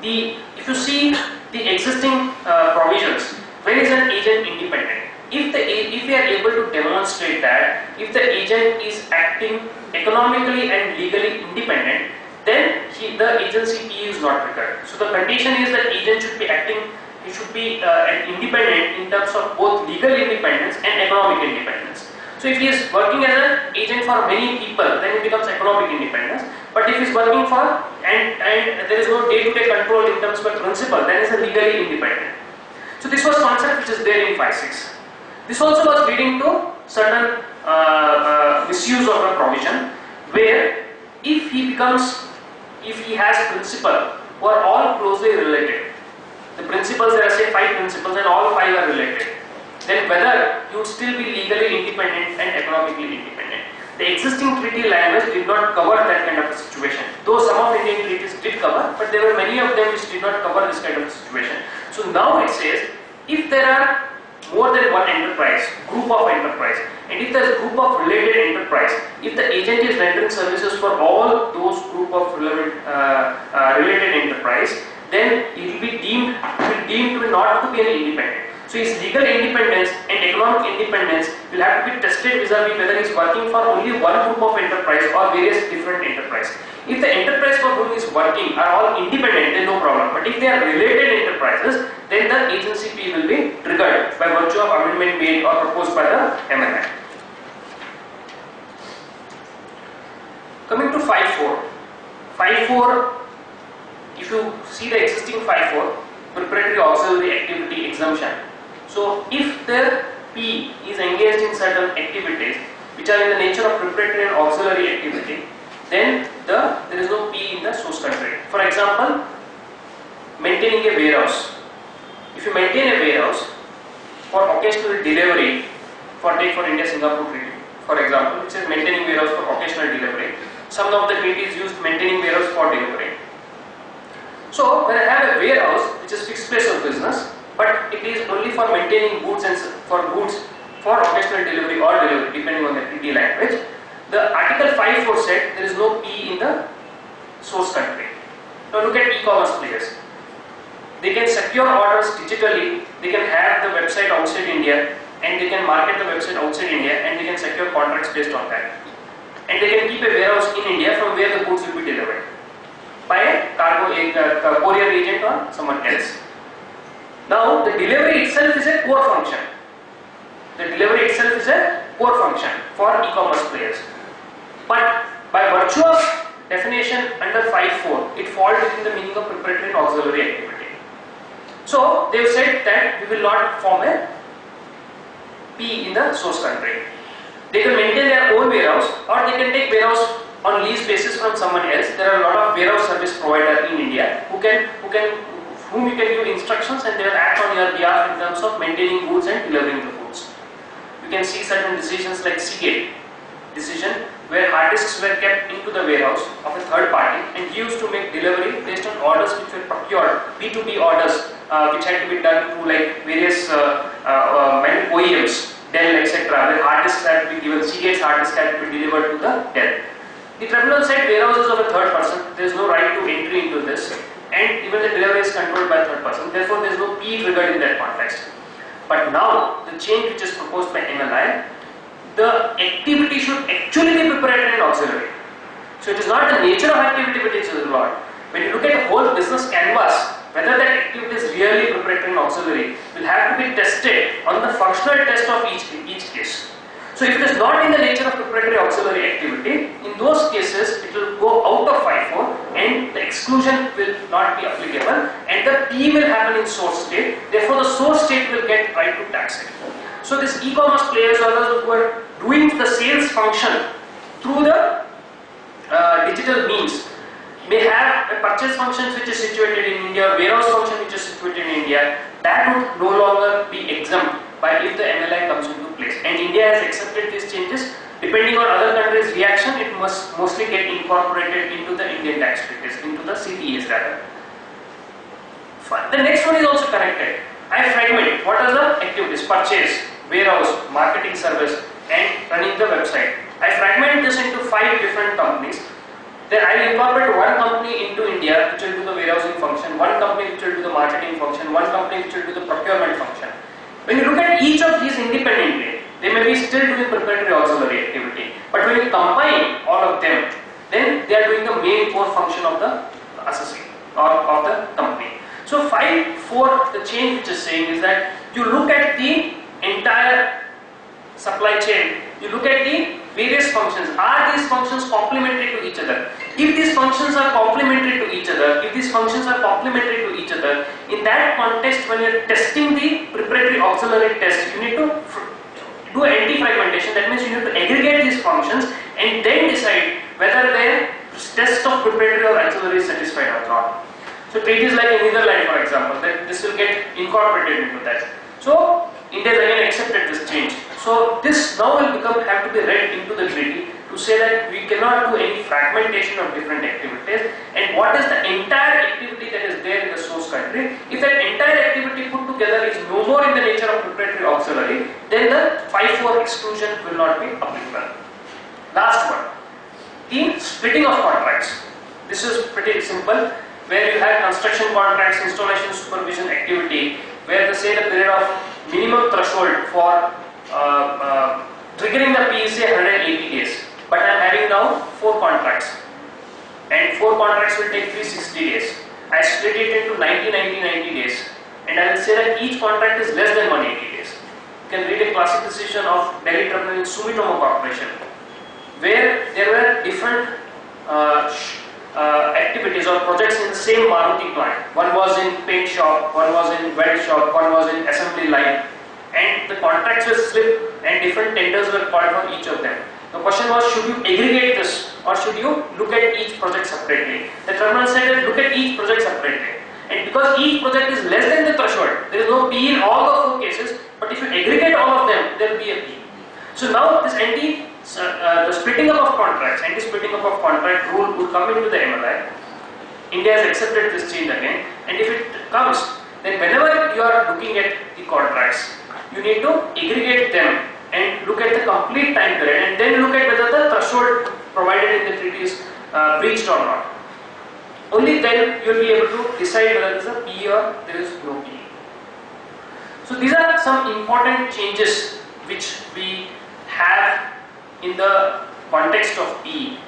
if you see the existing provisions, where is an agent independent? If we are able to demonstrate that if the agent is acting economically and legally independent, then the agency P is not triggered. So the condition is that agent should be acting, he should be independent in terms of both legal independence and economic independence. So if he is working as an agent for many people, then it becomes economic independence. But if he is working for and there is no day-to-day control in terms of a principal, then it is a legally independent. So this was concept which is there in 5.6. This also was leading to certain misuse of a provision, where if he has principal who are all closely related, the principals, there are say 5 principals and all 5 are related, then whether you would still be legally independent and economically independent. The existing treaty language did not cover that kind of a situation, though some of Indian treaties did cover, but there were many of them which did not cover this kind of situation. So now it says, if there are more than one enterprise, group of enterprise, and if there is a group of related enterprise, if the agent is rendering services for all those group of relevant related enterprise, then it will be deemed to not to be an independent. So his legal independence and economic independence will have to be tested vis-a-vis whether he is working for only one group of enterprise or various different enterprise. If the enterprise for whom he is working are all independent, then no problem. But if they are related enterprises, then the agency fee will be triggered by virtue of amendment made or proposed by the MLI. Coming to 5.4. 5.4, if you see the existing 5.4, preparatory auxiliary activity exemption. So if the P is engaged in certain activities which are in the nature of preparatory and auxiliary activity, then there is no P in the source country. For example, maintaining a warehouse. If you maintain a warehouse for occasional delivery, for India-Singapore treaty, for example, which is maintaining warehouse for occasional delivery. Some of the treaties used maintaining warehouse for delivery. So when I have a warehouse which is fixed place of business, but it is only for maintaining goods and for occasional delivery or delivery depending on the treaty language, the Article 5.4 said there is no P in the source country. Now look at e-commerce players. They can secure orders digitally, they can have the website outside India and they can market the website outside India and they can secure contracts based on that. And they can keep a warehouse in India from where the goods will be delivered by a courier agent or someone else. Now the delivery itself is a core function. The delivery itself is a core function for e-commerce players. But by virtue of definition under 5.4, it falls within the meaning of preparatory and auxiliary activity. So they have said that we will not form a P in the source country. They can maintain their own warehouse or they can take warehouse on lease basis from someone else. There are a lot of warehouse service providers in India whom you can give instructions and they will act on your behalf in terms of maintaining goods and delivering the goods. You can see certain decisions like Seagate decision where hard disks were kept into the warehouse of a third party and used to make delivery based on orders which were procured, B2B orders which had to be done to like various OEMs, Dell, etc. where hard disks had to be given, Seagate's hard disk had to be delivered to the Dell. The tribunal said warehouses of a third person, there is no right to entry into this and even the delivery is controlled by a third person, therefore there is no P triggered in that context. But now the change which is proposed by MLI, the activity should actually be preparatory and auxiliary. So it is not the nature of activity which is involved. When you look at the whole business canvas, whether that activity is really preparatory and auxiliary will have to be tested on the functional test of each case. So if it is not in the nature of preparatory auxiliary activity, in those cases it will go out of 5.4 and the exclusion will not be applicable and the P will happen in source state, therefore the source state will get right to tax it. So these e-commerce players or those who are doing the sales function through the digital means may have a purchase function which is situated in India, warehouse function which is situated in India, that would no longer be exempt by if the MLI comes into place. And India has accepted these changes. Depending on other countries' reaction, it must mostly get incorporated into the Indian tax treaties, into the CTAs rather. Fine. The next one is also connected. I fragment what are the activities: purchase, warehouse, marketing service, and running the website. I fragment this into 5 different companies. Then I will incorporate one company into India which will do the warehousing function, one company which will do the marketing function, one company which will do the procurement function. When you look at each of these independently, they may be still doing preparatory auxiliary activity. But when you combine all of them, then they are doing the main core function of the associate or of the company. So 5.4, the change which is saying is that you look at the entire supply chain, you look at the various functions. Are these functions complementary to each other? If these functions are complementary to each other, in that context, when you are testing the preparatory auxiliary test, you need to do anti-fragmentation. That means you need to aggregate these functions and then decide whether the test of preparatory or auxiliary is satisfied or not. So treaties like in Netherlands, for example, that this will get incorporated into that. So India has again accepted this change. So this now will have to be read into the treaty to say that we cannot do any fragmentation of different activities, and what is the entire activity that is there in the source country. If that entire activity put together is no more in the nature of preparatory auxiliary, then the 5.4 exclusion will not be applicable. Last one, the splitting of contracts. This is pretty simple, where you have construction contracts, installation supervision activity, where say the period of minimum threshold for triggering the PSA 180 days, but I am having now 4 contracts, and 4 contracts will take 360 days. I split it into 90, 90, 90 days, and I will say that each contract is less than 180 days. You can read a classic decision of Delhi Tribunal in Sumitomo Corporation, where there were different activities or projects in the same Maruti plant. One was in paint shop, one was in weld shop, one was in assembly line, and the contracts were slipped and different tenders were called for each of them. The question was, should you aggregate this or should you look at each project separately? The tribunal said that look at each project separately, and because each project is less than the threshold, there is no P in all the 4 cases, but if you aggregate all of them, there will be a P. So now this the splitting up of contracts, anti-splitting up of contract rule would come into the MLI. India has accepted this change again, and if it comes, then whenever you are looking at the contracts, you need to aggregate them and look at the complete time period, and then look at whether the threshold provided in the treaty is breached or not. Only then you will be able to decide whether there is a P or there is no P. So these are some important changes which we have in the context of P,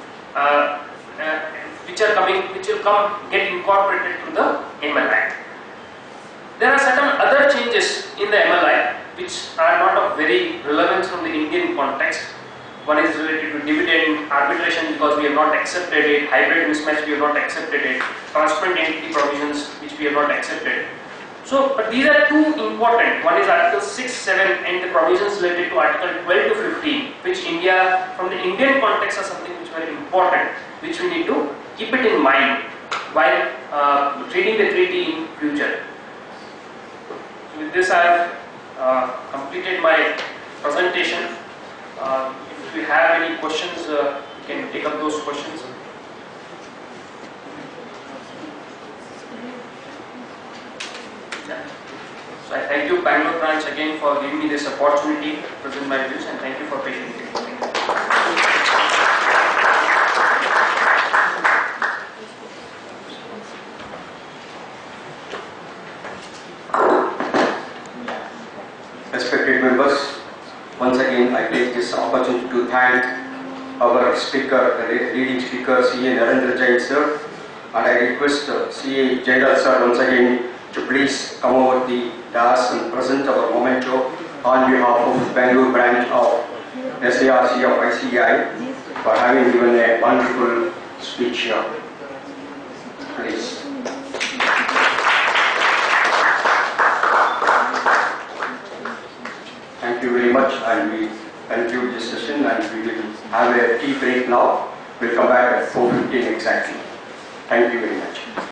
which will get incorporated to the MLI. There are certain other changes in the MLI which are not of very relevance from the Indian context. One is related to dividend arbitration, because we have not accepted it, hybrid mismatch we have not accepted it, transparent entity provisions which we have not accepted. So, but these are 2 important. One is Article 6, 7 and the provisions related to Article 12 to 15, which India, from the Indian context, are something which is very important, which we need to keep it in mind while reading the treaty in future. So with this I have completed my presentation. If you have any questions, you can take up those questions. So I thank you, Bangalore branch, again for giving me this opportunity to present my views, and thank you for patiently listening. Respected members, once again I take this opportunity to thank our speaker, the leading speaker, CA Narendra Jain sir, and I request CA Jaidal sir once again to please come over the dais and present our memento on behalf of Bangalore branch of SARC of ICI for having given a wonderful speech here. Please. Thank you very much, and we conclude this session, and we will have a tea break now. We'll come back at 4:15 exactly. Thank you very much.